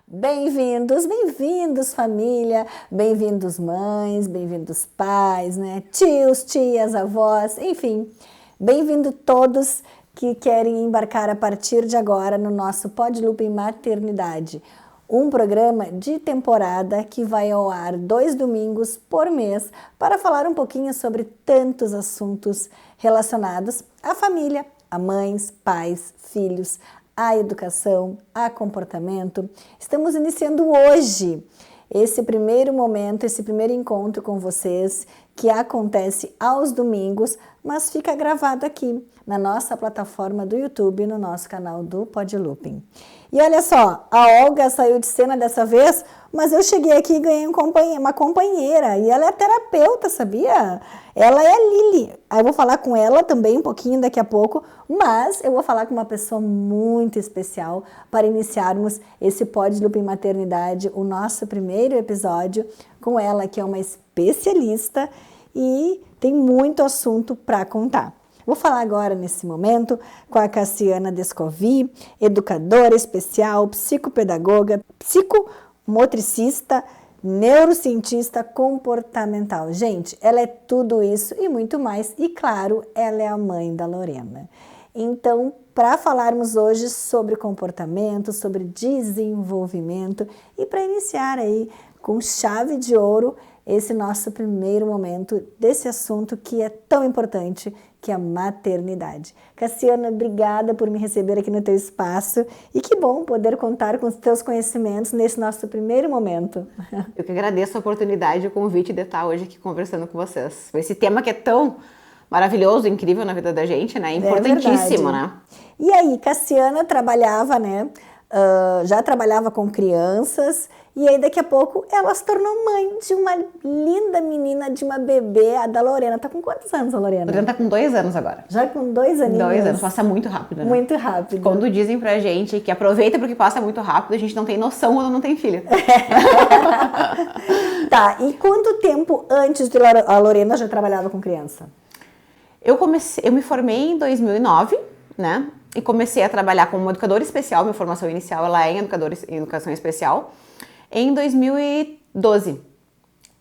Bem-vindos, bem-vindos família, bem-vindos mães, bem-vindos pais, né? Tios, tias, avós, enfim, bem-vindo todos que querem embarcar a partir de agora no nosso Pod Looping Maternidade, um programa de temporada que vai ao ar 2 domingos por mês para falar um pouquinho sobre tantos assuntos relacionados à família, a mães, pais, filhos, a educação, a comportamento. Estamos iniciando hoje esse primeiro momento, esse primeiro encontro com vocês, que acontece aos domingos, mas fica gravado aqui na nossa plataforma do YouTube, no nosso canal do Pod Looping. E olha só, a Olga saiu de cena dessa vez, mas eu cheguei aqui e ganhei uma companheira, e ela é terapeuta, sabia? Ela é a Lili. Aí eu vou falar com ela também um pouquinho daqui a pouco, mas eu vou falar com uma pessoa muito especial para iniciarmos esse Pod Looping Maternidade, o nosso primeiro episódio, com ela, que é uma especialista e tem muito assunto para contar. Vou falar agora, nesse momento, com a Cassiana Descovi, educadora especial, psicopedagoga, psicomotricista, neurocientista comportamental. Gente, ela é tudo isso e muito mais. E, claro, ela é a mãe da Lorena. Então, para falarmos hoje sobre comportamento, sobre desenvolvimento e para iniciar aí com chave de ouro esse nosso primeiro momento desse assunto que é tão importante, que é a maternidade. Cassiana, obrigada por me receber aqui no teu espaço e que bom poder contar com os teus conhecimentos nesse nosso primeiro momento. Eu que agradeço a oportunidade e o convite de estar hoje aqui conversando com vocês. Esse tema que é tão maravilhoso, incrível na vida da gente, né? Importantíssimo, né? E aí, Cassiana trabalhava, né? Já trabalhava com crianças e aí daqui a pouco ela se tornou mãe de uma linda menina, de uma bebê, a da Lorena. Tá com quantos anos a Lorena? A Lorena tá com 2 anos agora. Já com 2 aninhos? 2 anos, passa muito rápido, né? Muito rápido. Quando dizem pra gente que aproveita porque passa muito rápido, a gente não tem noção quando não tem filho. Tá, e quanto tempo antes de a Lorena já trabalhava com criança? Eu me formei em 2009, né? E comecei a trabalhar como educadora especial, minha formação inicial ela é em educação especial, em 2012.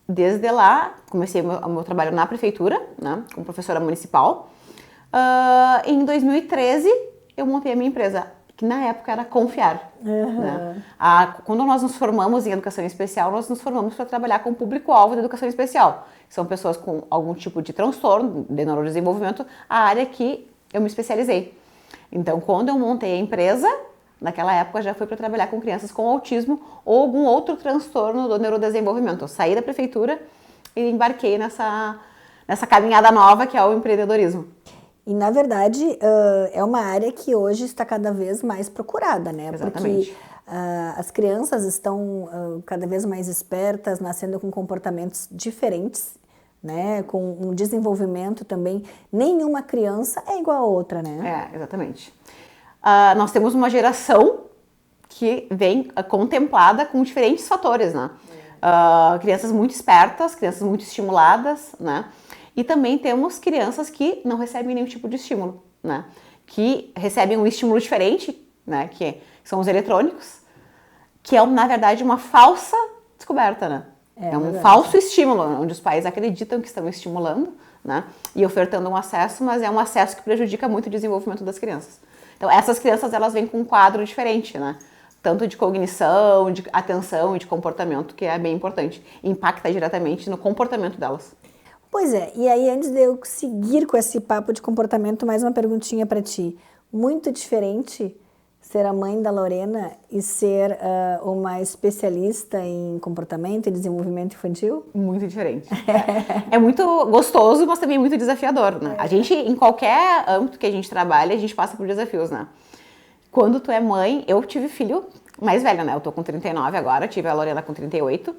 Desde lá, comecei o meu trabalho na prefeitura, né, como professora municipal. Em 2013, eu montei a minha empresa, que na época era Confiar. Uhum. Né? Quando nós nos formamos em educação especial, nós nos formamos para trabalhar com o público-alvo da educação especial. São pessoas com algum tipo de transtorno de neurodesenvolvimento, a área que eu me especializei. Então, quando eu montei a empresa, naquela época já foi para trabalhar com crianças com autismo ou algum outro transtorno do neurodesenvolvimento. Eu saí da prefeitura e embarquei nessa caminhada nova que é o empreendedorismo. E, na verdade, é uma área que hoje está cada vez mais procurada, né? Exatamente. Porque as crianças estão cada vez mais espertas, nascendo com comportamentos diferentes, né? Com um desenvolvimento também. Nenhuma criança é igual a outra, né? Exatamente. Nós temos uma geração que vem contemplada com diferentes fatores, né? Crianças muito espertas, crianças muito estimuladas, né? E também temos crianças que não recebem nenhum tipo de estímulo, né? Que recebem um estímulo diferente, né? Que são os eletrônicos, que é, na verdade, uma falsa descoberta, né? É um falso estímulo, onde os pais acreditam que estão estimulando, né? E ofertando um acesso, mas é um acesso que prejudica muito o desenvolvimento das crianças. Então, essas crianças, elas vêm com um quadro diferente, né? Tanto de cognição, de atenção e de comportamento, que é bem importante. Impacta diretamente no comportamento delas. Pois é, e aí antes de eu seguir com esse papo de comportamento, mais uma perguntinha para ti. Muito diferente ser a mãe da Lorena e ser uma especialista em comportamento e desenvolvimento infantil? Muito diferente. É muito gostoso, mas também muito desafiador, né? A gente, em qualquer âmbito que a gente trabalha, a gente passa por desafios, né? Quando tu é mãe, eu tive filho mais velho, né? Eu tô com 39 agora, tive a Lorena com 38.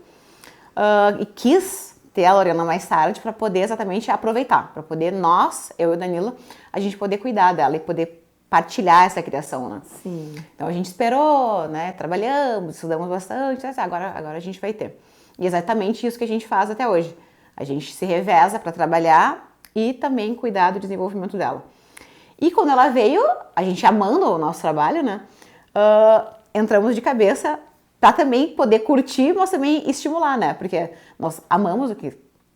E quis ter a Lorena mais tarde para poder exatamente aproveitar, para poder eu e o Danilo, a gente poder cuidar dela e poder partilhar essa criação, né? Sim. Então a gente esperou, né? Trabalhamos, estudamos bastante, agora a gente vai ter. E exatamente isso que a gente faz até hoje. A gente se reveza para trabalhar e também cuidar do desenvolvimento dela. E quando ela veio, a gente amando o nosso trabalho, né? Entramos de cabeça para também poder curtir, mas também estimular, né? Porque nós amamos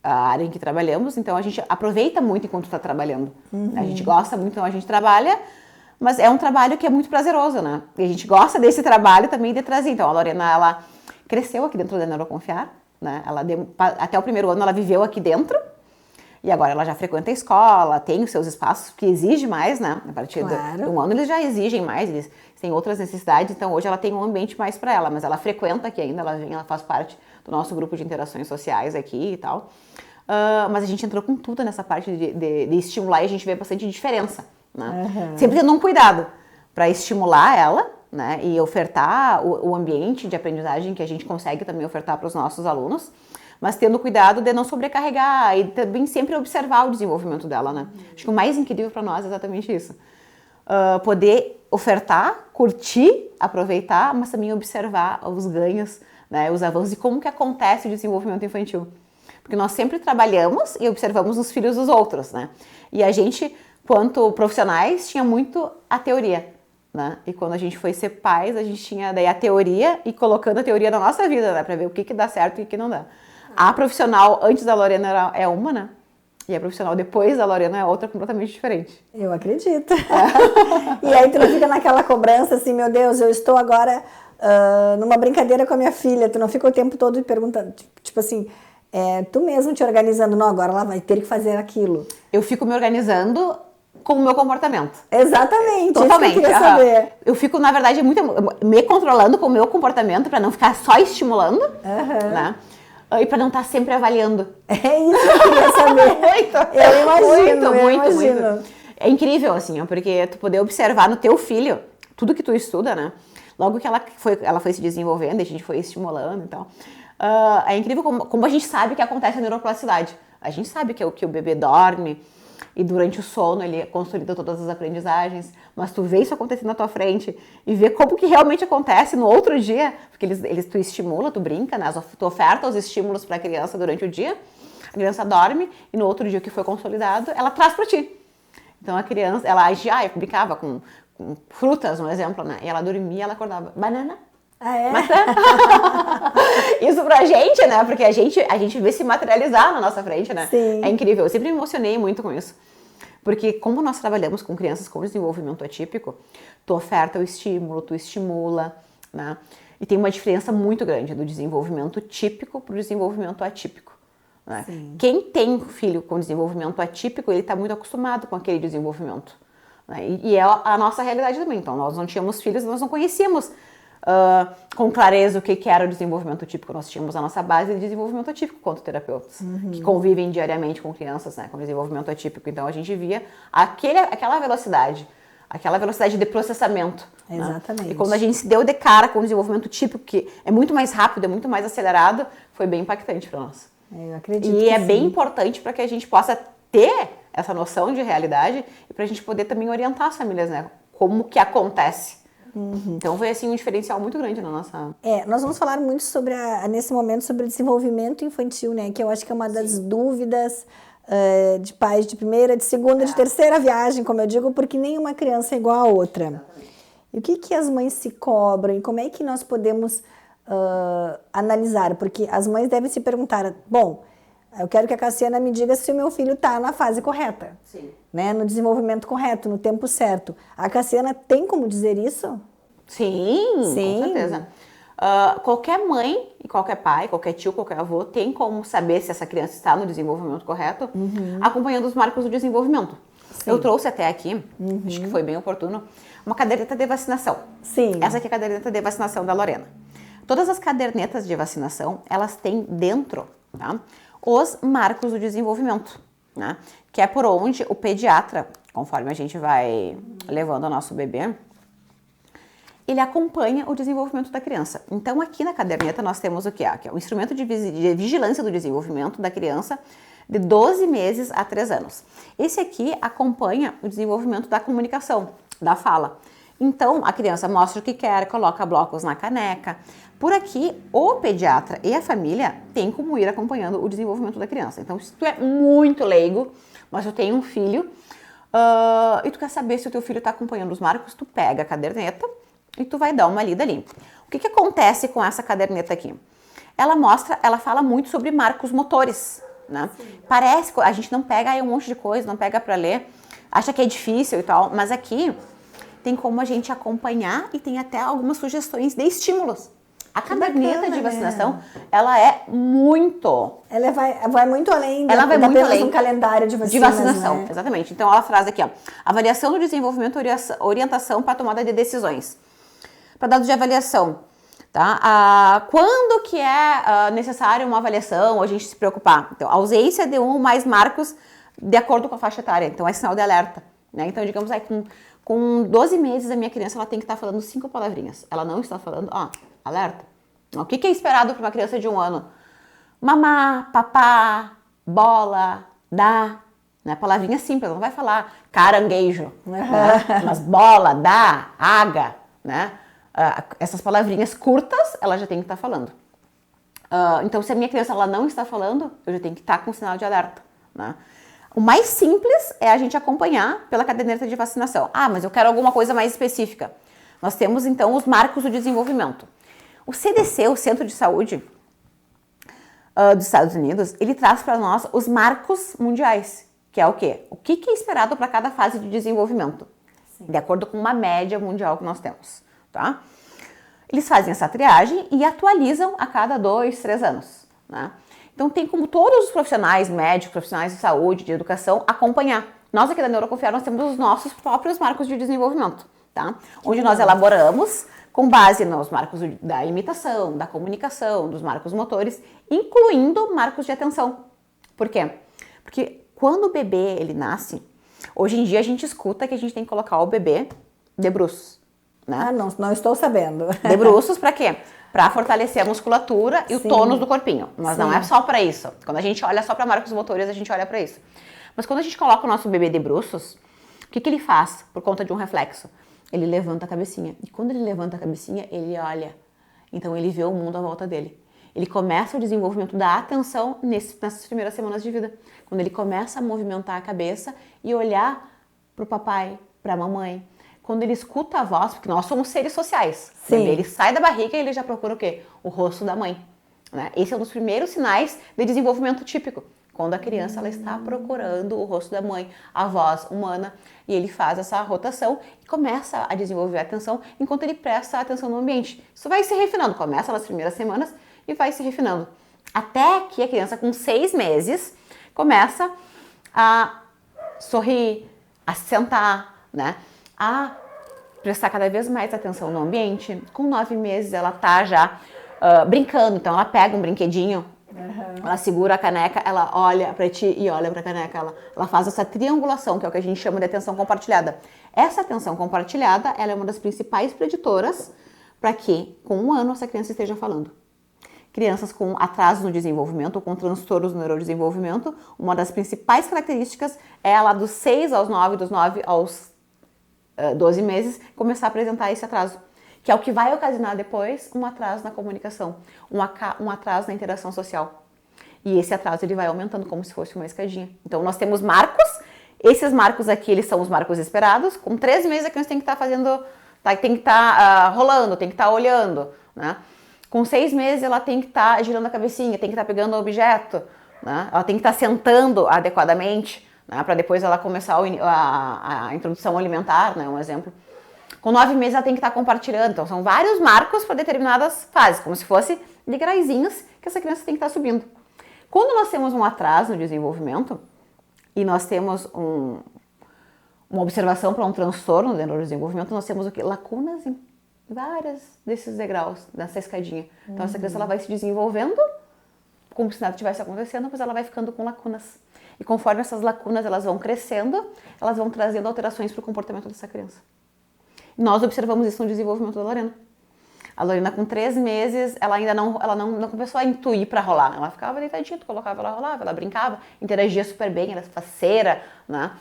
a área em que trabalhamos, então a gente aproveita muito enquanto está trabalhando. A gente gosta muito, então a gente trabalha, mas é um trabalho que é muito prazeroso, né? E a gente gosta desse trabalho também de trazer. Então a Lorena, ela cresceu aqui dentro da Neuroconfiar, né? Até o primeiro ano ela viveu aqui dentro, e agora ela já frequenta a escola, tem os seus espaços, que exige mais, né? A partir de um ano eles já exigem mais, eles têm outras necessidades, então hoje ela tem um ambiente mais para ela, mas ela frequenta aqui ainda, ela faz parte do nosso grupo de interações sociais aqui e tal. Mas a gente entrou com tudo nessa parte de estimular e a gente vê bastante diferença, né? Sempre tendo um cuidado para estimular ela, né? E ofertar o ambiente de aprendizagem que a gente consegue também ofertar para os nossos alunos, mas tendo cuidado de não sobrecarregar e também sempre observar o desenvolvimento dela, né? Acho que o mais incrível para nós é exatamente isso. Poder ofertar, curtir, aproveitar, mas também observar os ganhos, né? Os avanços e como que acontece o desenvolvimento infantil. Porque nós sempre trabalhamos e observamos os filhos dos outros, né? E a gente, quanto profissionais, tinha muito a teoria, né? E quando a gente foi ser pais, a gente tinha daí a teoria e colocando a teoria na nossa vida, né? Pra ver o que dá certo e o que não dá. A profissional antes da Lorena é uma, né? E a profissional depois da Lorena é outra completamente diferente. Eu acredito. E aí tu não fica naquela cobrança assim, meu Deus, eu estou agora numa brincadeira com a minha filha. Tu não fica o tempo todo perguntando, tipo assim... tu mesmo te organizando, não, agora ela vai ter que fazer aquilo. Eu fico me organizando com o meu comportamento. Exatamente, totalmente. Isso que eu queria saber. Eu fico, na verdade, muito me controlando com o meu comportamento para não ficar só estimulando, né? E para não estar sempre avaliando. É isso que eu queria saber. Eu imagino, muito. É incrível, assim, porque tu poder observar no teu filho tudo que tu estuda, né? Logo que ela foi se desenvolvendo, a gente foi estimulando e tal. É incrível como a gente sabe que acontece a neuroplasticidade. A gente sabe que o bebê dorme e durante o sono ele consolida todas as aprendizagens, mas tu vê isso acontecendo na tua frente e vê como que realmente acontece no outro dia, porque tu estimula, tu brinca, né? Tu oferta os estímulos para a criança durante o dia, a criança dorme e no outro dia que foi consolidado, ela traz para ti. Então a criança, ela agia, eu brincava com frutas, um exemplo, né? E ela dormia, ela acordava, banana. Ah, é? Maçã. Isso pra gente, né? Porque a gente vê se materializar na nossa frente, né? Sim. É incrível. Eu sempre me emocionei muito com isso. Porque como nós trabalhamos com crianças com desenvolvimento atípico, tu oferta o estímulo, tu estimula, né? E tem uma diferença muito grande do desenvolvimento típico pro desenvolvimento atípico, né? Quem tem filho com desenvolvimento atípico, ele tá muito acostumado com aquele desenvolvimento, né? E é a nossa realidade também. Então, nós não tínhamos filhos, nós não conhecíamos com clareza o que era o desenvolvimento típico. Nós tínhamos a nossa base de desenvolvimento atípico quanto terapeutas, que convivem diariamente com crianças, né, com desenvolvimento atípico. Então a gente via aquela velocidade de processamento. Exatamente. Né? E quando a gente se deu de cara com o desenvolvimento típico, que é muito mais rápido, é muito mais acelerado, foi bem impactante para nós. Eu acredito. E é bem importante para que a gente possa ter essa noção de realidade e para a gente poder também orientar as famílias, né, como que acontece. Então foi assim um diferencial muito grande na nossa... Nós vamos falar muito nesse momento sobre desenvolvimento infantil, né? Que eu acho que é uma das dúvidas de pais de primeira, de segunda, de terceira viagem, como eu digo, porque nenhuma criança é igual a outra. Exatamente. E o que as mães se cobram e como é que nós podemos analisar? Porque as mães devem se perguntar, bom, eu quero que a Cassiana me diga se o meu filho está na fase correta. Sim. Né? No desenvolvimento correto, no tempo certo. A Cassiana tem como dizer isso? Sim, com certeza. Qualquer mãe, e qualquer pai, qualquer tio, qualquer avô tem como saber se essa criança está no desenvolvimento correto, acompanhando os marcos do desenvolvimento. Sim. Eu trouxe até aqui, acho que foi bem oportuno, uma caderneta de vacinação. Sim. Essa aqui é a caderneta de vacinação da Lorena. Todas as cadernetas de vacinação, elas têm dentro, tá, os marcos do desenvolvimento, né? Que é por onde o pediatra, conforme a gente vai levando o nosso bebê, ele acompanha o desenvolvimento da criança. Então, aqui na caderneta nós temos o que é? Que é o instrumento de vigilância do desenvolvimento da criança de 12 meses a 3 anos. Esse aqui acompanha o desenvolvimento da comunicação, da fala. Então, a criança mostra o que quer, coloca blocos na caneca. Por aqui, o pediatra e a família têm como ir acompanhando o desenvolvimento da criança. Então, se tu é muito leigo, mas tu tem um filho, e tu quer saber se o teu filho está acompanhando os marcos, tu pega a caderneta e tu vai dar uma lida ali. O que acontece com essa caderneta aqui? Ela fala muito sobre marcos motores, né? Parece que a gente não pega aí um monte de coisa, não pega para ler, acha que é difícil e tal, mas aqui tem como a gente acompanhar e tem até algumas sugestões de estímulos. A caderneta de vacinação, ela é muito... Ela vai muito além ela vai muito apenas além um calendário de vacinas, de vacinação, né? Exatamente. Então, ela traz aqui, ó, avaliação do desenvolvimento e orientação para a tomada de decisões. Para dados de avaliação, tá? Quando que é necessário uma avaliação ou a gente se preocupar? Então, ausência de um ou mais marcos de acordo com a faixa etária. Então, é sinal de alerta, né? Então, digamos aí, com 12 meses, a minha criança ela tem que estar falando 5 palavrinhas. Ela não está falando, alerta. O que é esperado para uma criança de 1 ano? Mamá, papá, bola, dá, né? Palavrinha simples, não vai falar caranguejo, né? Mas bola, dá, aga, né? Essas palavrinhas curtas, ela já tem que estar falando. Então, se a minha criança ela não está falando, eu já tenho que estar com sinal de alerta, né? O mais simples é a gente acompanhar pela caderneta de vacinação. Mas eu quero alguma coisa mais específica. Nós temos, então, os marcos do desenvolvimento. O CDC, o Centro de Saúde dos Estados Unidos, ele traz para nós os marcos mundiais, que é o quê? O que é esperado para cada fase de desenvolvimento, de acordo com uma média mundial que nós temos, tá? Eles fazem essa triagem e atualizam a cada 2, 3 anos, né? Então, tem como todos os profissionais, médicos, profissionais de saúde, de educação, acompanhar. Nós aqui da Neuroconfiar, nós temos os nossos próprios marcos de desenvolvimento, tá? Onde nós elaboramos com base nos marcos da imitação, da comunicação, dos marcos motores, incluindo marcos de atenção. Por quê? Porque quando o bebê ele nasce, hoje em dia a gente escuta que a gente tem que colocar o bebê de bruços, né? Não estou sabendo. De bruços para quê? Para fortalecer a musculatura e o tônus do corpinho. Mas não é só para isso. Quando a gente olha só para marcos motores, a gente olha para isso. Mas quando a gente coloca o nosso bebê de bruços, o que ele faz por conta de um reflexo? Ele levanta a cabecinha. E quando ele levanta a cabecinha, ele olha. Então ele vê o mundo à volta dele. Ele começa o desenvolvimento da atenção nessas primeiras semanas de vida. Quando ele começa a movimentar a cabeça e olhar para o papai, para a mamãe. Quando ele escuta a voz, porque nós somos seres sociais. Sim. Ele sai da barriga e ele já procura o quê? O rosto da mãe, né? Esse é um dos primeiros sinais de desenvolvimento típico. Quando a criança ela está procurando o rosto da mãe, a voz humana, e ele faz essa rotação e começa a desenvolver a atenção enquanto ele presta atenção no ambiente. Isso vai se refinando, começa nas primeiras semanas e vai se refinando. Até que a criança com 6 meses começa a sorrir, a se sentar, né? A prestar cada vez mais atenção no ambiente. Com 9 meses ela tá já brincando, então ela pega um brinquedinho, ela segura a caneca, ela olha para ti e olha para a caneca, ela faz essa triangulação, que é o que a gente chama de atenção compartilhada. Essa atenção compartilhada, ela é uma das principais preditoras para que com 1 ano essa criança esteja falando. Crianças com atraso no desenvolvimento ou com transtornos no neurodesenvolvimento, uma das principais características é ela dos 6 aos 9, dos 9 aos 12 meses, começar a apresentar esse atraso, que é o que vai ocasionar depois um atraso na comunicação, um atraso na interação social. E esse atraso ele vai aumentando como se fosse uma escadinha. Então nós temos marcos, esses marcos aqui eles são os marcos esperados, com 3 meses a criança tem que estar fazendo, tem que estar rolando, tem que estar olhando, né? Com 6 meses ela tem que estar girando a cabecinha, tem que estar pegando o objeto, né? Ela tem que estar sentando adequadamente, né? Para depois ela começar a introdução alimentar, né? Um exemplo. Com 9 meses ela tem que estar compartilhando. Então são vários marcos para determinadas fases, como se fosse degraizinhos que essa criança tem que estar subindo. Quando nós temos um atraso no desenvolvimento e nós temos uma observação para um transtorno no neurodesenvolvimento, nós temos o quê? Lacunas em vários desses degraus, dessa escadinha. Então essa criança ela vai se desenvolvendo como se nada estivesse acontecendo, mas ela vai ficando com lacunas. E conforme essas lacunas elas vão crescendo, elas vão trazendo alterações para o comportamento dessa criança. Nós observamos isso no desenvolvimento da Lorena. A Lorena com 3 meses, ela ainda não começou a intuir para rolar. Ela ficava deitadinha, tu colocava, ela rolava, ela brincava, interagia super bem, era faceira, né?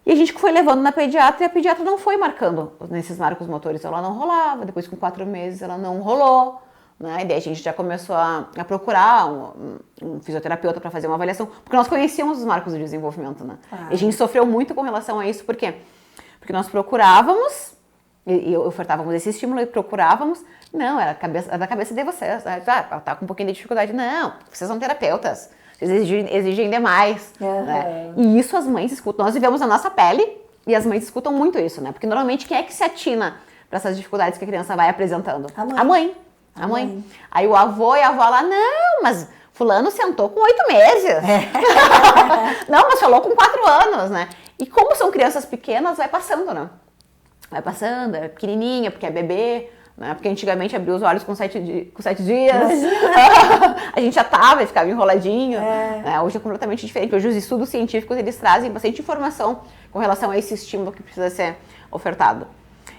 E a gente foi levando na pediatra e a pediatra não foi marcando nesses marcos motores. Ela não rolava, depois com 4 meses ela não rolou, né? E daí a gente já começou a procurar um fisioterapeuta para fazer uma avaliação, porque nós conhecíamos os marcos de desenvolvimento, né? E a gente sofreu muito com relação a isso, por quê? Porque nós procurávamos E ofertávamos esse estímulo e procurávamos. Não, era da cabeça de vocês. Ela tá com um pouquinho de dificuldade. Não, vocês são terapeutas. Vocês exigem demais. Né? E isso as mães escutam. Nós vivemos na nossa pele e as mães escutam muito isso, né? Porque normalmente quem é que se atina para essas dificuldades que a criança vai apresentando? A mãe. A mãe. Aí o avô e a avó lá, não, mas fulano sentou com 8 meses. Não, mas falou com 4 anos, né? E como são crianças pequenas, vai passando, né? Vai passando, é pequenininha, porque é bebê, né? Porque antigamente abriu os olhos com 7 dias. A gente já tava e ficava enroladinho. Né? Hoje é completamente diferente. Hoje os estudos científicos, eles trazem bastante informação com relação a esse estímulo que precisa ser ofertado.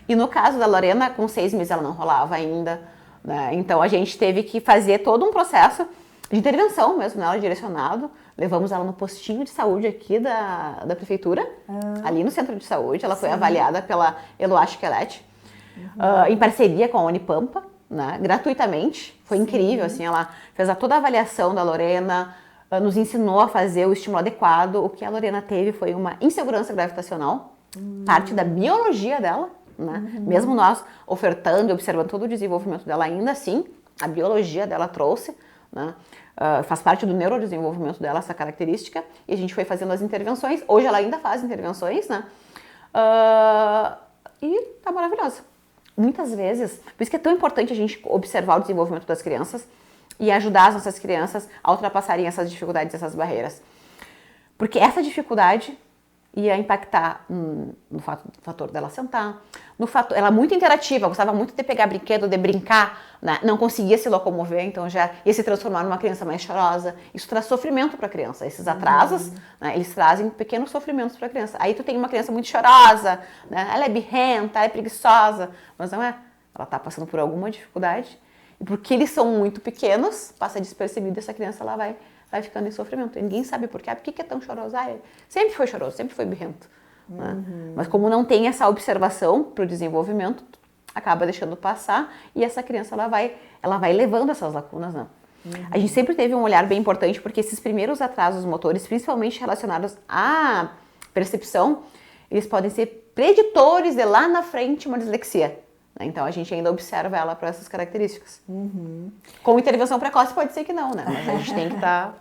E no caso da Lorena, com 6 meses ela não rolava ainda. Né? Então a gente teve que fazer todo um processo de intervenção mesmo nela, direcionado. Levamos ela no postinho de saúde aqui da prefeitura, ali no centro de saúde. Ela foi avaliada pela Eloá Chiquelete, em parceria com a Unipampa, né? Gratuitamente. Foi incrível, assim, ela fez toda a avaliação da Lorena, nos ensinou a fazer o estímulo adequado. O que a Lorena teve foi uma insegurança gravitacional, parte da biologia dela, né? Mesmo nós ofertando e observando todo o desenvolvimento dela, ainda assim, a biologia dela trouxe, né? Faz parte do neurodesenvolvimento dela essa característica, e a gente foi fazendo as intervenções. Hoje ela ainda faz intervenções, né? E tá maravilhosa. Muitas vezes, por isso que é tão importante a gente observar o desenvolvimento das crianças e ajudar as nossas crianças a ultrapassarem essas dificuldades, essas barreiras. Porque essa dificuldade ia impactar no fator dela sentar, no fator, ela é muito interativa, gostava muito de pegar brinquedo, de brincar, né? Não conseguia se locomover, então já ia se transformar numa criança mais chorosa. Isso traz sofrimento para a criança. Esses atrasos, né, eles trazem pequenos sofrimentos para a criança. Aí tu tem uma criança muito chorosa, né? Ela é birrenta, ela é preguiçosa, mas não é. Ela está passando por alguma dificuldade, e porque eles são muito pequenos, passa despercebido, essa criança ela vai ficando em sofrimento. E ninguém sabe por quê. Por que é tão choroso? Sempre foi choroso, sempre foi birrento. Né? Mas como não tem essa observação para o desenvolvimento, acaba deixando passar, e essa criança ela vai levando essas lacunas. Né? A gente sempre teve um olhar bem importante, porque esses primeiros atrasos motores, principalmente relacionados à percepção, eles podem ser preditores de lá na frente uma dislexia. Então a gente ainda observa ela para essas características. Com intervenção precoce pode ser que não, né? Mas a gente tem que estar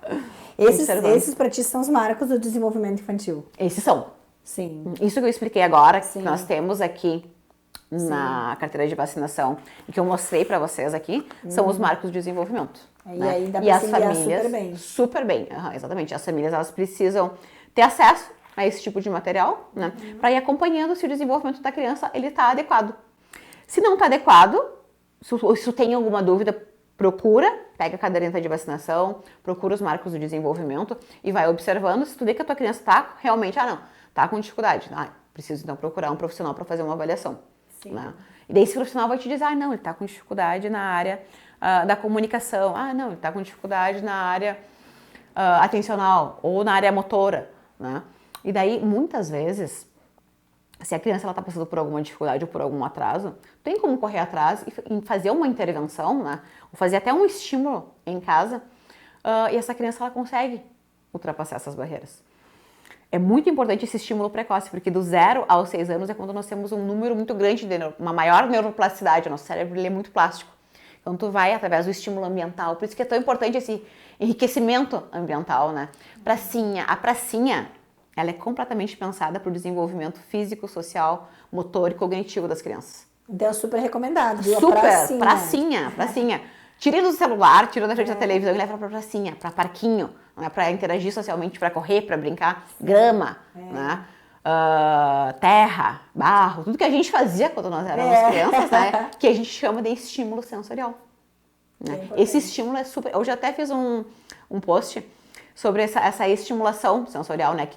observando. Esses para ti são os marcos do desenvolvimento infantil? Esses são. Sim. Isso que eu expliquei agora, que nós temos aqui na carteira de vacinação e que eu mostrei para vocês aqui, são os marcos de desenvolvimento. E aí dá para se guiar super bem. Super bem, exatamente. As famílias elas precisam ter acesso a esse tipo de material, né? Para ir acompanhando se o desenvolvimento da criança ele está adequado. Se não está adequado, se tem alguma dúvida, pega a caderneta de vacinação, procura os marcos do desenvolvimento e vai observando. Se tu vê que a tua criança está realmente, está com dificuldade, preciso então procurar um profissional para fazer uma avaliação. Né? E daí esse profissional vai te dizer, não, ele está com dificuldade na área da comunicação, não, ele está com dificuldade na área atencional ou na área motora. Né? E daí, muitas vezes, se a criança está passando por alguma dificuldade ou por algum atraso, tem como correr atrás e fazer uma intervenção, né? Ou fazer até um estímulo em casa, e essa criança ela consegue ultrapassar essas barreiras. É muito importante esse estímulo precoce, porque do 0 aos 6 anos é quando nós temos um número muito grande, uma maior neuroplasticidade, o nosso cérebro ele é muito plástico. Então tu vai através do estímulo ambiental, por isso que é tão importante esse enriquecimento ambiental, né? A pracinha, ela é completamente pensada para o desenvolvimento físico, social, motor e cognitivo das crianças. Então é super recomendado, viu? Super, pracinha. Tira do celular, tira da frente da televisão e leva para pracinha, para parquinho, né? Para interagir socialmente, para correr, para brincar, grama, né? Terra, barro, tudo que a gente fazia quando nós éramos crianças, né? Que a gente chama de estímulo sensorial. Né? Esse estímulo é super... Eu já até fiz um post sobre essa estimulação sensorial, né?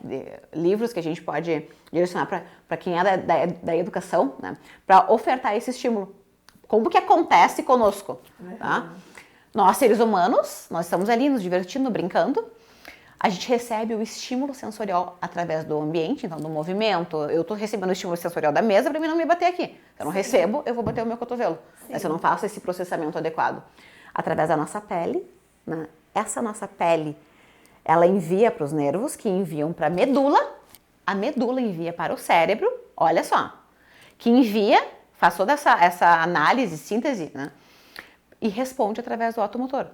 Livros que a gente pode direcionar para quem é da educação, né? Para ofertar esse estímulo. Como que acontece conosco? Tá? Nós, seres humanos, nós estamos ali nos divertindo, brincando. A gente recebe o estímulo sensorial através do ambiente, então do movimento. Eu estou recebendo o estímulo sensorial da mesa para mim não me bater aqui. Se eu não recebo, eu vou bater o meu cotovelo. Se eu não faço esse processamento adequado. Através da nossa pele, né? Essa nossa pele, ela envia para os nervos, que enviam para a medula envia para o cérebro, olha só, que envia, faz toda essa análise, síntese, né? E responde através do automotor.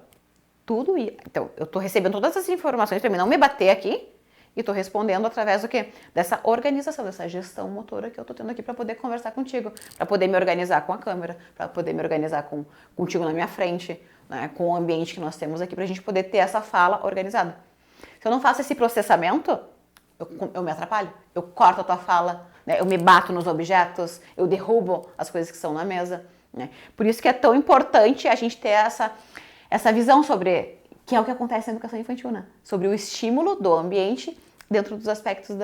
Tudo isso. Então, eu estou recebendo todas essas informações para mim não me bater aqui e estou respondendo através do quê? Dessa organização, dessa gestão motora que eu estou tendo aqui para poder conversar contigo, para poder me organizar com a câmera, para poder me organizar contigo na minha frente, né? Com o ambiente que nós temos aqui, para a gente poder ter essa fala organizada. Se eu não faço esse processamento, eu me atrapalho, eu corto a tua fala, né? Eu me bato nos objetos, eu derrubo as coisas que estão na mesa. Né? Por isso que é tão importante a gente ter essa visão sobre, que é o que acontece na educação infantil, né? Sobre o estímulo do ambiente dentro dos aspectos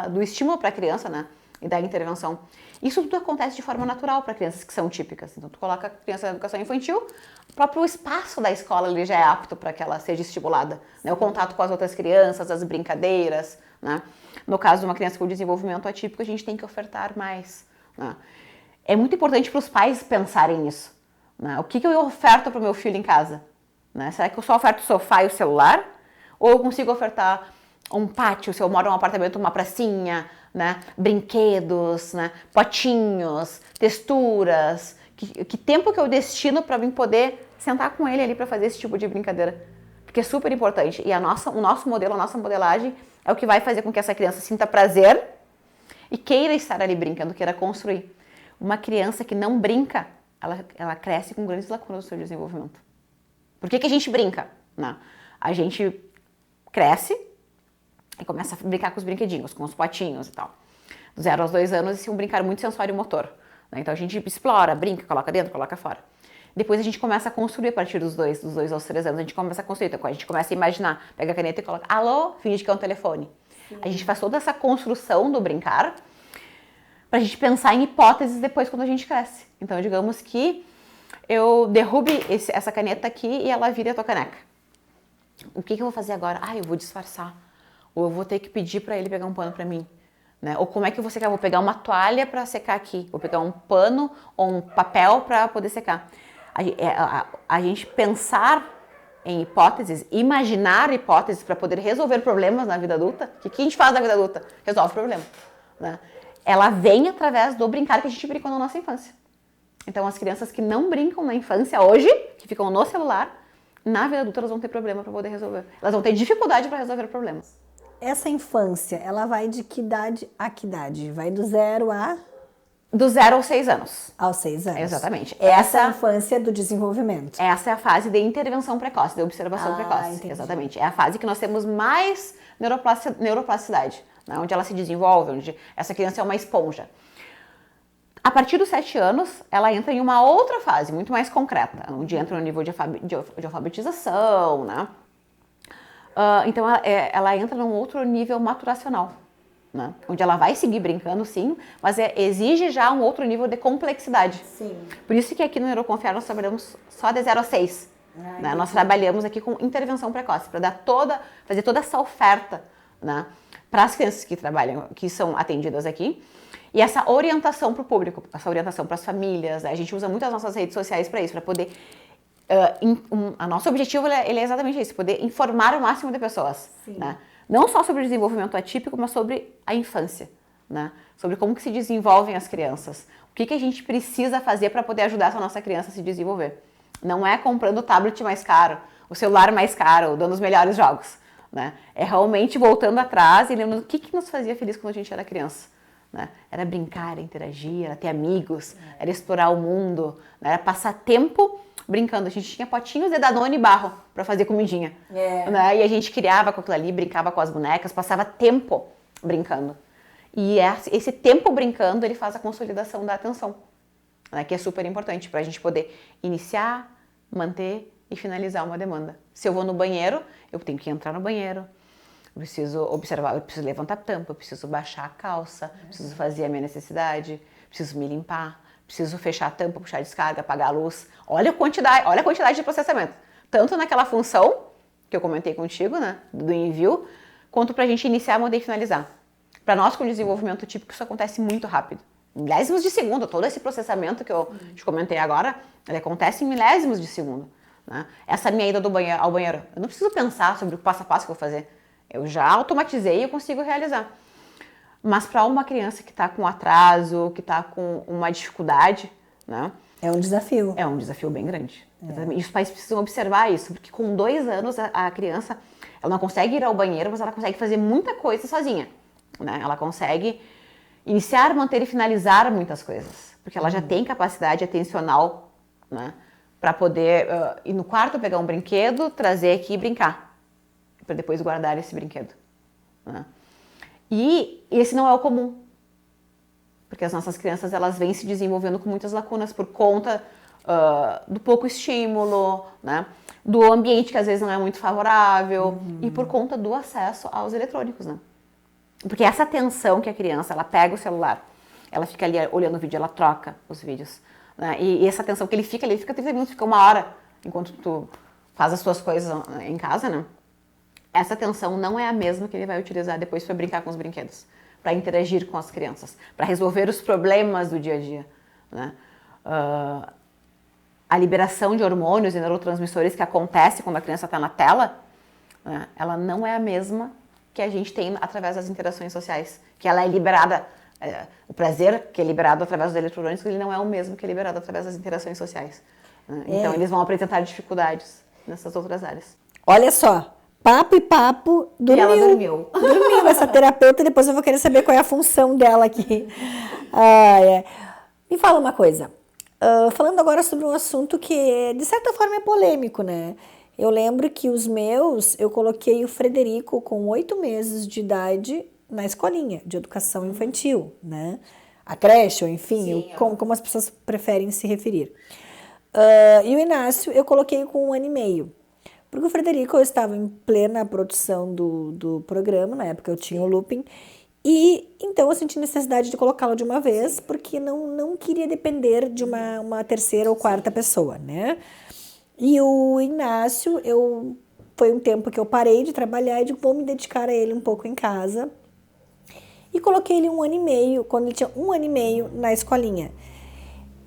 do estímulo para a criança, né? E da intervenção. Isso tudo acontece de forma natural para crianças que são típicas. Então, tu coloca a criança na educação infantil, o próprio espaço da escola ali já é apto para que ela seja estimulada. Né? O contato com as outras crianças, as brincadeiras, né? No caso de uma criança com desenvolvimento atípico, a gente tem que ofertar mais. Né? É muito importante para os pais pensarem nisso. Né? O que eu oferto para o meu filho em casa? Né? Será que eu só oferto o sofá e o celular? Ou eu consigo ofertar um pátio, se eu moro num apartamento, uma pracinha, né? Brinquedos, né? Potinhos, texturas? Que tempo que eu destino para mim poder sentar com ele ali para fazer esse tipo de brincadeira? Porque é super importante. E o nosso modelo, a nossa modelagem é o que vai fazer com que essa criança sinta prazer e queira estar ali brincando, queira construir. Uma criança que não brinca, ela cresce com grandes lacunas no seu desenvolvimento. Por que a gente brinca? Né? A gente cresce e começa a brincar com os brinquedinhos, com os potinhos e tal. Do 0 aos 2 anos, esse é um brincar muito sensório motor. Né? Então a gente explora, brinca, coloca dentro, coloca fora. Depois a gente começa a construir a partir dos 2 aos 3 anos, a gente começa a construir. Então a gente começa a imaginar, pega a caneta e coloca, alô, finge que é um telefone. Sim. A gente faz toda essa construção do brincar pra gente pensar em hipóteses depois quando a gente cresce. Então digamos que eu derrube essa caneta aqui e ela vira a tua caneca. O que eu vou fazer agora? Eu vou disfarçar. Ou eu vou ter que pedir para ele pegar um pano para mim. Né? Ou como é que eu vou secar? Eu vou pegar uma toalha para secar aqui. Vou pegar um pano ou um papel para poder secar. A gente pensar em hipóteses, imaginar hipóteses para poder resolver problemas na vida adulta. O que a gente faz na vida adulta? Resolve problema. Né? Ela vem através do brincar que a gente brincou na nossa infância. Então, as crianças que não brincam na infância hoje, que ficam no celular, na vida adulta elas vão ter problema para poder resolver. Elas vão ter dificuldade para resolver problemas. Essa infância, ela vai de que idade a que idade? Vai do 0 a... Do 0 aos 6 anos. Aos 6 anos. Exatamente. Essa é a infância do desenvolvimento. Essa é a fase de intervenção precoce, de observação precoce. Entendi. Exatamente. É a fase que nós temos mais neuroplasticidade, né? Onde ela se desenvolve, onde essa criança é uma esponja. A partir dos 7 anos, ela entra em uma outra fase, muito mais concreta, onde entra no nível de alfabetização, né? Então, ela entra num outro nível maturacional, né? Onde ela vai seguir brincando, sim, mas exige já um outro nível de complexidade. Sim. Por isso que aqui no Neuroconfiar nós trabalhamos só de 0 a 6. Né? Nós trabalhamos aqui com intervenção precoce, para fazer toda essa oferta, né? Para as crianças que trabalham, que são atendidas aqui. E essa orientação para o público, essa orientação para as famílias, né? A gente usa muito as nossas redes sociais para isso, para poder... o nosso objetivo ele é exatamente isso, poder informar o máximo de pessoas. Né? Não só sobre o desenvolvimento atípico, mas sobre a infância. Né? Sobre como que se desenvolvem as crianças. O que a gente precisa fazer para poder ajudar essa nossa criança a se desenvolver. Não é comprando o tablet mais caro, o celular mais caro, dando os melhores jogos. Né? É realmente voltando atrás e lembrando o que nos fazia feliz quando a gente era criança. Né? Era brincar, era interagir, era ter amigos, era explorar o mundo, né? Era passar tempo brincando. A gente tinha potinhos de Danone e barro para fazer comidinha. Né? E a gente criava com aquilo ali, brincava com as bonecas, passava tempo brincando. E esse tempo brincando, ele faz a consolidação da atenção, né? Que é super importante para a gente poder iniciar, manter e finalizar uma demanda. Se eu vou no banheiro, eu tenho que entrar no banheiro. Eu preciso observar, eu preciso levantar a tampa, eu preciso baixar a calça, preciso fazer a minha necessidade, preciso me limpar, preciso fechar a tampa, puxar a descarga, apagar a luz. Olha a quantidade de processamento. Tanto naquela função, que eu comentei contigo, né, do envio, quanto para a gente iniciar, mandar e finalizar. Para nós com desenvolvimento típico, isso acontece muito rápido. Milésimos de segundo, todo esse processamento que eu te comentei agora, ele acontece em milésimos de segundo. Né? Essa minha ida ao banheiro, eu não preciso pensar sobre o passo a passo que eu vou fazer. Eu já automatizei e eu consigo realizar. Mas para uma criança que está com atraso, que está com uma dificuldade, né? É um desafio. É um desafio bem grande. E os pais precisam observar isso, porque com 2 anos a criança, ela não consegue ir ao banheiro, mas ela consegue fazer muita coisa sozinha, né? Ela consegue iniciar, manter e finalizar muitas coisas, porque ela já tem capacidade atencional, né? Para poder ir no quarto, pegar um brinquedo, trazer aqui e brincar, para depois guardar esse brinquedo, né? E esse não é o comum, porque as nossas crianças elas vêm se desenvolvendo com muitas lacunas por conta do pouco estímulo, né? Do ambiente que às vezes não é muito favorável e por conta do acesso aos eletrônicos, né? Porque essa atenção que a criança, ela pega o celular, ela fica ali olhando o vídeo, ela troca os vídeos, né? E essa atenção que ele fica 30 minutos, fica 1 hora, enquanto tu faz as tuas coisas em casa, né? Essa atenção não é a mesma que ele vai utilizar depois para brincar com os brinquedos, para interagir com as crianças, para resolver os problemas do dia a dia, né? A liberação de hormônios e neurotransmissores que acontece quando a criança está na tela, né? Ela não é a mesma que a gente tem através das interações sociais, que ela é liberada, o prazer que é liberado através dos eletrônicos, ele não é o mesmo que é liberado através das interações sociais, né? Então eles vão apresentar dificuldades nessas outras áreas. Olha só, papo e papo, dormiu. E ela dormiu. Dormiu essa terapeuta, depois eu vou querer saber qual é a função dela aqui. Me fala uma coisa, falando agora sobre um assunto que de certa forma é polêmico, né? Eu lembro que eu coloquei o Frederico com 8 meses de idade na escolinha de educação infantil, né? A creche, ou enfim, como as pessoas preferem se referir. E o Inácio eu coloquei com 1 ano e meio. Porque o Frederico, eu estava em plena produção do programa, na época eu tinha o looping, e então eu senti necessidade de colocá-lo de uma vez, porque não queria depender de uma terceira ou quarta pessoa, né? E o Inácio, foi um tempo que eu parei de trabalhar e digo, vou me dedicar a ele um pouco em casa. E coloquei ele 1 ano e meio, quando ele tinha 1 ano e meio na escolinha.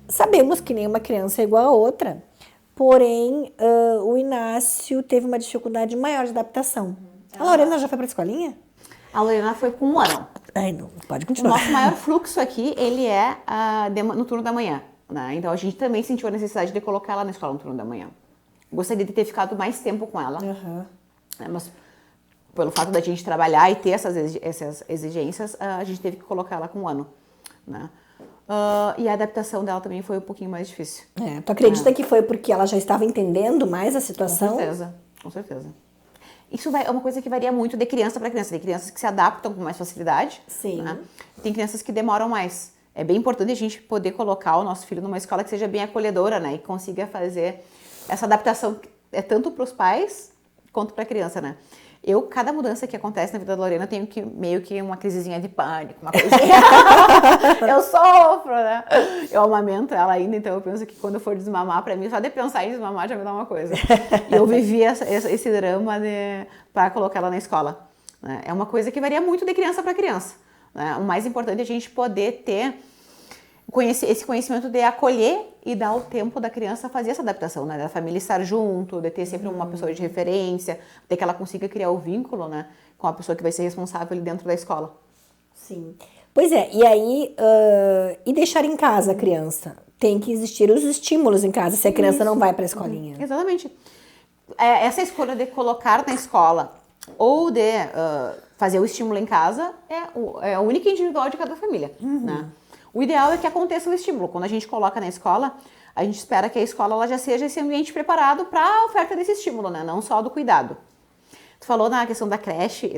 Sabemos que nenhuma criança é igual a outra, porém, o Inácio teve uma dificuldade maior de adaptação. A Lorena já foi para a escolinha? A Lorena foi com 1 ano. Ai, não, pode O continuar. nosso maior fluxo aqui, ele é no turno da manhã, né? Então a gente também sentiu a necessidade de colocar ela na escola no turno da manhã. Gostaria de ter ficado mais tempo com ela, né? Mas pelo fato da gente trabalhar e ter essas exigências, a gente teve que colocar ela com 1 ano, né? E a adaptação dela também foi um pouquinho mais difícil. Tu acredita que foi porque ela já estava entendendo mais a situação? Com certeza, com certeza. Isso é uma coisa que varia muito de criança para criança. Tem crianças que se adaptam com mais facilidade. Sim. Né? Tem crianças que demoram mais. É bem importante a gente poder colocar o nosso filho numa escola que seja bem acolhedora, né? E consiga fazer essa adaptação, tanto para os pais quanto para a criança, né? Cada mudança que acontece na vida da Lorena, eu tenho meio que uma crisezinha de pânico, uma coisinha. Eu sofro, né? Eu amamento ela ainda, então eu penso que quando eu for desmamar, pra mim, só de pensar em desmamar já me dá uma coisa. E eu vivi esse drama para colocar ela na escola, né? É uma coisa que varia muito de criança para criança, né? O mais importante é a gente poder ter esse conhecimento de acolher e dar o tempo da criança fazer essa adaptação, né? Da família estar junto, de ter sempre uma pessoa de referência, de que ela consiga criar o vínculo, né? Com a pessoa que vai ser responsável ali dentro da escola. Sim. Pois é, e aí, e deixar em casa a criança? Tem que existir os estímulos em casa, se a criança não vai para a escolinha. Exatamente. Essa escolha de colocar na escola ou de fazer o estímulo em casa é a única individual de cada família, né? O ideal é que aconteça o estímulo. Quando a gente coloca na escola, a gente espera que a escola ela já seja esse ambiente preparado para a oferta desse estímulo, né? Não só do cuidado. Tu falou na questão da creche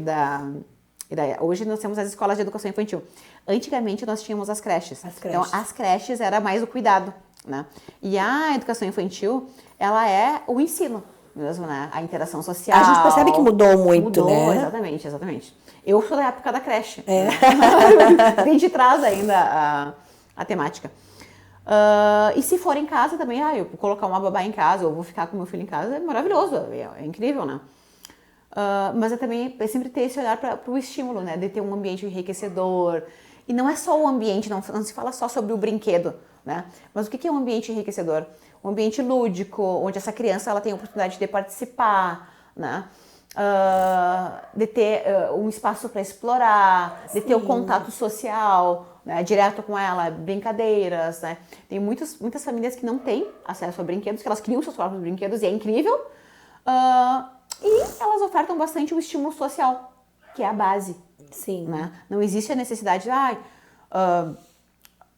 hoje nós temos as escolas de educação infantil. Antigamente nós tínhamos as creches. Então as creches era mais o cuidado, né? E a educação infantil, ela é o ensino mesmo, né? A interação social. A gente percebe que mudou muito, né? Exatamente. Eu sou da época da creche. Vem de trás ainda a temática. E se for em casa também, eu vou colocar uma babá em casa, ou vou ficar com meu filho em casa, é maravilhoso, é incrível, né? Mas também sempre ter esse olhar para o estímulo, né? De ter um ambiente enriquecedor. E não é só o ambiente, não se fala só sobre o brinquedo, né? Mas o que é um ambiente enriquecedor? Um ambiente lúdico, onde essa criança ela tem a oportunidade de participar, né? De ter um espaço para explorar, de ter o contato social, né, direto com ela, brincadeiras, né? Tem muitas famílias que não têm acesso a brinquedos, que elas criam seus próprios brinquedos e é incrível. E elas ofertam bastante o estímulo social, que é a base. Sim. Né? Não existe a necessidade de,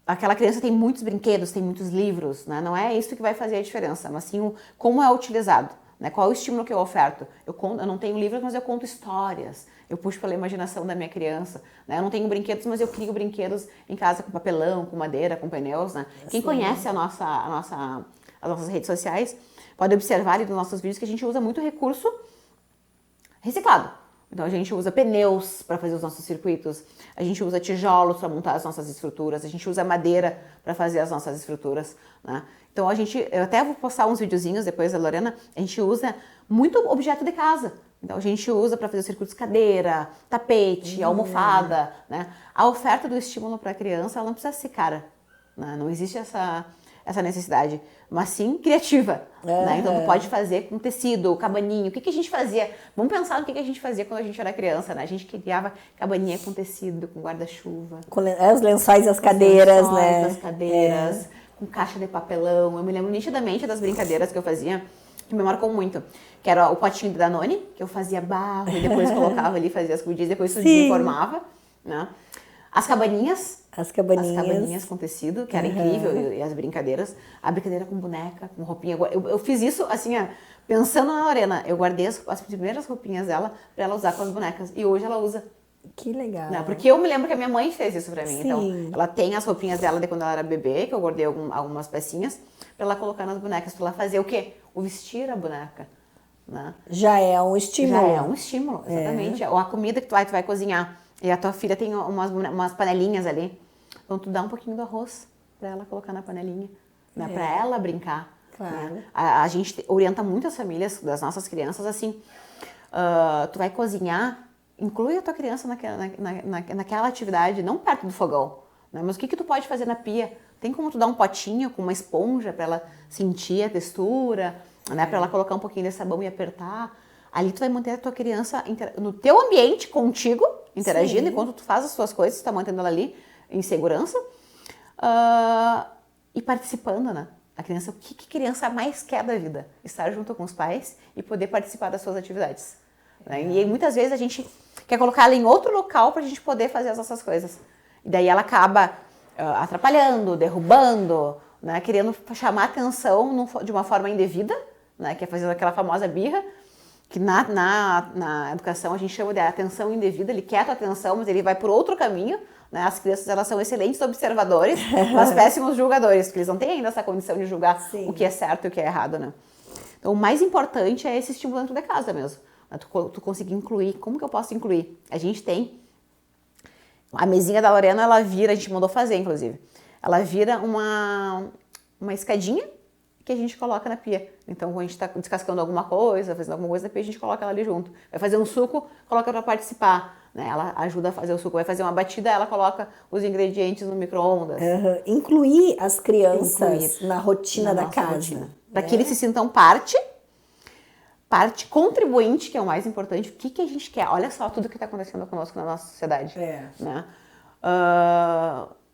aquela criança tem muitos brinquedos, tem muitos livros, né? Não é isso que vai fazer a diferença, mas sim como é utilizado, né? Qual é o estímulo que eu oferto? Eu não tenho livros, mas eu conto histórias, eu puxo pela imaginação da minha criança, né? Eu não tenho brinquedos, mas eu crio brinquedos em casa com papelão, com madeira, com pneus, né? Quem conhece as nossas redes sociais pode observar ali nos nossos vídeos que a gente usa muito recurso reciclado. Então a gente usa pneus para fazer os nossos circuitos, a gente usa tijolos para montar as nossas estruturas, a gente usa madeira para fazer as nossas estruturas, né? Então eu até vou postar uns videozinhos depois da Lorena, a gente usa muito objeto de casa. Então a gente usa para fazer os circuitos cadeira, tapete, almofada, né? A oferta do estímulo para a criança, ela não precisa ser cara, né? Não existe essa necessidade, mas sim criativa, né? Então tu pode fazer com tecido, cabaninho. O que a gente fazia? Vamos pensar no que a gente fazia quando a gente era criança, né? A gente criava cabaninha com tecido, com guarda-chuva. Com os lençóis e as cadeiras, né? As cadeiras, com caixa de papelão. Eu me lembro nitidamente das brincadeiras que eu fazia, que me marcou muito. Que era o potinho de Danone, que eu fazia barro e depois colocava ali, fazia as comidinhas, depois isso deformava, né? As cabaninhas com tecido, que era incrível, e as brincadeiras. A brincadeira com boneca, com roupinha. Eu fiz isso, assim, pensando na Lorena. Eu guardei as primeiras roupinhas dela pra ela usar com as bonecas. E hoje ela usa. Que legal. Né? Porque eu me lembro que a minha mãe fez isso pra mim. Sim. Então, ela tem as roupinhas dela de quando ela era bebê, que eu guardei algumas pecinhas, pra ela colocar nas bonecas. Pra ela fazer o quê? O vestir a boneca. Né? Já é um estímulo. Já é um estímulo, exatamente. Ou a comida que tu vai cozinhar. E a tua filha tem umas panelinhas ali. Então tu dá um pouquinho do arroz pra ela colocar na panelinha, né? Pra ela brincar. Claro. Né? A gente orienta muito as famílias das nossas crianças assim, tu vai cozinhar, inclui a tua criança naquela atividade, não perto do fogão, né? Mas o que tu pode fazer na pia? Tem como tu dar um potinho com uma esponja pra ela sentir a textura, né? Pra ela colocar um pouquinho de sabão e apertar. Ali tu vai manter a tua criança no teu ambiente, contigo, interagindo. Sim. Enquanto tu faz as suas coisas, tu tá mantendo ela ali em segurança e participando, né? A criança, o que a criança mais quer da vida? Estar junto com os pais e poder participar das suas atividades. Né? E muitas vezes a gente quer colocar ela em outro local pra gente poder fazer as nossas coisas. E daí ela acaba atrapalhando, derrubando, né? Querendo chamar atenção de uma forma indevida, né? Que é fazendo aquela famosa birra, que na educação a gente chama de atenção indevida. Ele quer a tua atenção, mas ele vai por outro caminho. Né? As crianças, elas são excelentes observadores, mas péssimos julgadores, porque eles não têm ainda essa condição de julgar o que é certo e o que é errado, né? Então, o mais importante é esse estímulo dentro da casa mesmo. Né? Tu conseguir incluir. Como que eu posso incluir? A gente tem a mesinha da Lorena, ela vira, a gente mandou fazer, inclusive. Ela vira uma escadinha que a gente coloca na pia. Então, quando a gente está descascando alguma coisa, fazendo alguma coisa na pia, a gente coloca ela ali junto. Vai fazer um suco, coloca para participar. Né? Ela ajuda a fazer o suco. Vai fazer uma batida, ela coloca os ingredientes no micro-ondas. Incluir as crianças na rotina da casa. Para que eles se sintam parte contribuinte, que é o mais importante. O que a gente quer? Olha só tudo que está acontecendo conosco na nossa sociedade. Né?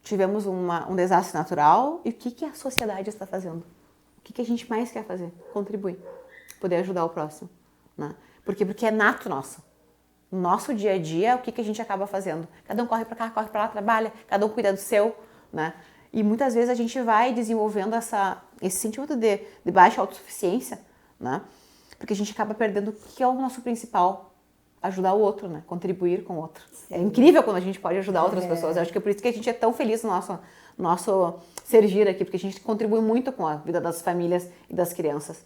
Tivemos um desastre natural. E o que a sociedade está fazendo? O que a gente mais quer fazer? Contribuir. Poder ajudar o próximo. Né? Por quê? Porque é nato nosso. No nosso dia a dia, o que a gente acaba fazendo? Cada um corre para cá, corre para lá, trabalha. Cada um cuida do seu. Né? E muitas vezes a gente vai desenvolvendo esse sentimento de baixa autossuficiência. Né? Porque a gente acaba perdendo o que é o nosso principal. Ajudar o outro, né? Contribuir com o outro. Sim. É incrível quando a gente pode ajudar outras pessoas. Eu acho que é por isso que a gente é tão feliz no nosso servir aqui, porque a gente contribui muito com a vida das famílias e das crianças.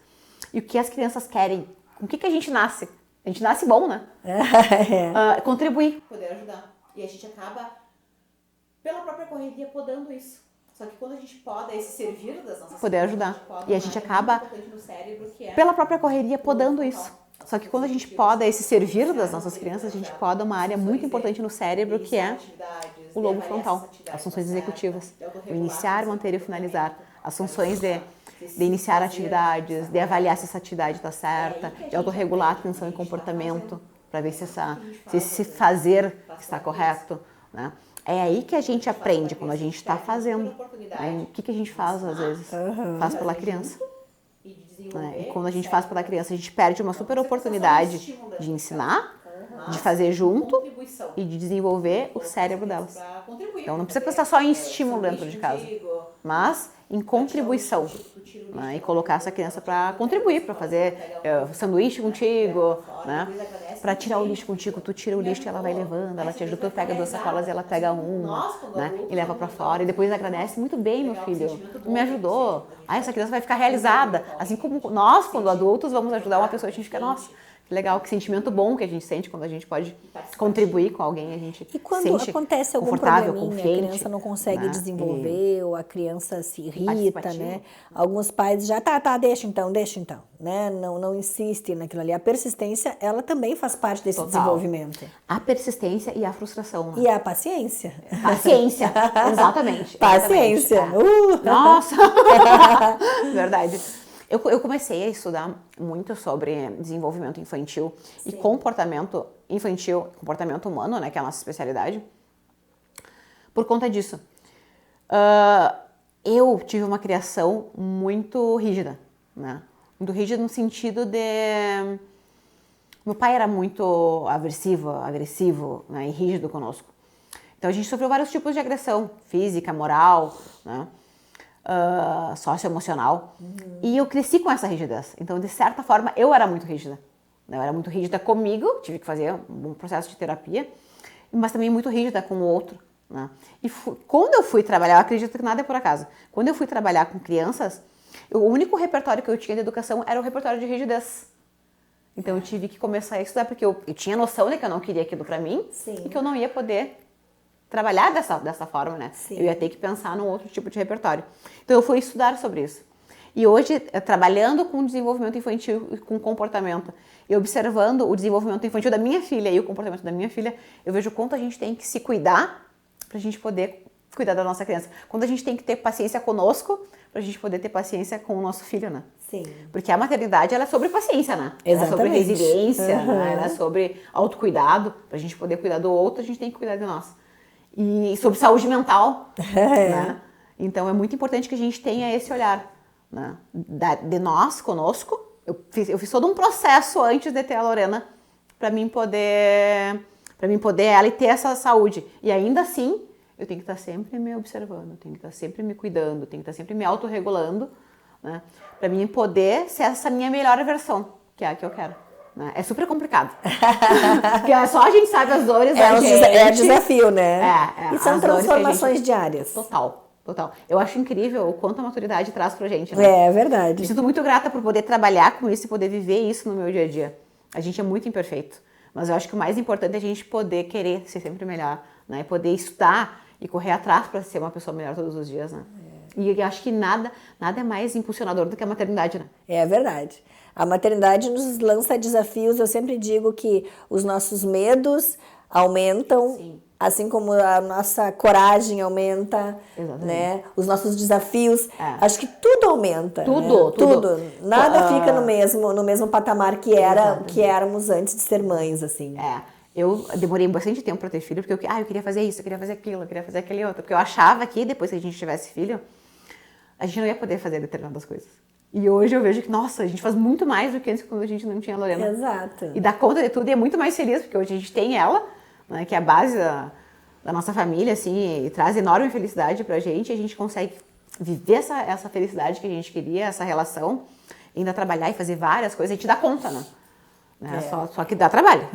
E o que as crianças querem? Com o que a gente nasce? A gente nasce bom, né? Contribuir. Poder ajudar. E a gente acaba, pela própria correria, podando isso. Só que quando a gente poda esse servir das nossas poder ajudar. E a gente acaba, pela própria correria, podando isso. Só que quando a gente poda esse servir das nossas crianças, a gente poda uma área muito importante no cérebro, que é o lobo frontal, as funções executivas. O iniciar, manter e finalizar. As funções de iniciar atividades, de avaliar se essa atividade está certa, de autorregular a atenção e comportamento, para ver se esse fazer está correto. Né? É aí que a gente aprende, quando a gente está fazendo. Aí, o que a gente faz, às vezes? Faz pela criança. E quando a gente faz pela criança, a gente perde uma super oportunidade de ensinar, de fazer junto e de desenvolver o cérebro delas. Então, não precisa pensar só em estímulo dentro de casa, mas em contribuição. Né? E colocar essa criança para contribuir, para fazer sanduíche contigo, né? Para tirar o lixo contigo, tu tira o lixo e ela vai levando, ela te ajuda, tu pega 2 sacolas e ela pega uma, né? E leva para fora, e depois agradece, muito bem, meu filho, tu me ajudou. Essa criança vai ficar realizada, assim como nós, quando adultos, vamos ajudar uma pessoa, a gente fica, nossa, que legal, que sentimento bom que a gente sente quando a gente pode contribuir com alguém, a gente E quando sente acontece algum confortável, probleminha, confiante, a criança não consegue né? desenvolver, ou a criança se irrita, Participativo. né? Alguns pais já, deixa então, né? Não insistem naquilo ali. A persistência, ela também faz parte desse desenvolvimento. A persistência e a frustração. Né? E a paciência. Paciência, exatamente. Paciência. Nossa! Verdade. Eu comecei a estudar muito sobre desenvolvimento infantil e comportamento infantil, comportamento humano, né, que é a nossa especialidade, por conta disso. Eu tive uma criação muito rígida, né? Muito rígida no sentido de... Meu pai era muito agressivo, né, e rígido conosco. Então a gente sofreu vários tipos de agressão, física, moral, né? Socioemocional. E eu cresci com essa rigidez. Então, de certa forma, eu era muito rígida. Eu era muito rígida comigo, tive que fazer um processo de terapia, mas também muito rígida com o outro. Né? E quando eu fui trabalhar, eu acredito que nada é por acaso, quando eu fui trabalhar com crianças, o único repertório que eu tinha de educação era o repertório de rigidez. Então, eu tive que começar a estudar, porque eu tinha noção de que eu não queria aquilo pra mim. Sim. E que eu não ia poder trabalhar dessa forma, né? Sim. Eu ia ter que pensar num outro tipo de repertório. Então, eu fui estudar sobre isso. E hoje, trabalhando com desenvolvimento infantil e com comportamento, e observando o desenvolvimento infantil da minha filha e o comportamento da minha filha, eu vejo quanto a gente tem que se cuidar pra gente poder cuidar da nossa criança. Quanto a gente tem que ter paciência conosco pra gente poder ter paciência com o nosso filho, né? Sim. Porque a maternidade, ela é sobre paciência, né? Exatamente. Ela é sobre resiliência, né? Ela é sobre autocuidado. Pra gente poder cuidar do outro, a gente tem que cuidar de nós. E sobre saúde mental, né? Então, é muito importante que a gente tenha esse olhar, né? De nós, conosco. Eu fiz todo um processo antes de ter a Lorena para mim poder ela e ter essa saúde. E ainda assim, eu tenho que estar sempre me observando, tenho que estar sempre me cuidando, tenho que estar sempre me autorregulando, né? Para mim poder ser essa minha melhor versão, que é a que eu quero. Né? É super complicado. Porque só a gente sabe as dores da gente. É desafio, né? E são transformações diárias. Total. Eu acho incrível o quanto a maturidade traz pra gente, né? É verdade. Me sinto muito grata por poder trabalhar com isso e poder viver isso no meu dia a dia. A gente é muito imperfeito, mas eu acho que o mais importante é a gente poder querer ser sempre melhor, né? Poder estudar e correr atrás para ser uma pessoa melhor todos os dias, né? E eu acho que nada é mais impulsionador do que a maternidade, né? É verdade. A maternidade nos lança desafios. Eu sempre digo que os nossos medos aumentam. Sim. Assim como a nossa coragem aumenta, né? Os nossos desafios, acho que tudo aumenta. Tudo. Nada fica no mesmo patamar que éramos antes de ser mães, assim. Eu demorei bastante tempo para ter filho, porque eu queria fazer isso, eu queria fazer aquilo, eu queria fazer aquele outro. Porque eu achava que depois que a gente tivesse filho, a gente não ia poder fazer determinadas coisas. E hoje eu vejo que, nossa, a gente faz muito mais do que antes quando a gente não tinha a Lorena. Exato. E dá conta de tudo e é muito mais feliz, porque hoje a gente tem ela, né, que é a base da nossa família, assim, e traz enorme felicidade pra gente, e a gente consegue viver essa felicidade que a gente queria, essa relação, ainda trabalhar e fazer várias coisas, a gente dá conta, né? Só que dá trabalho.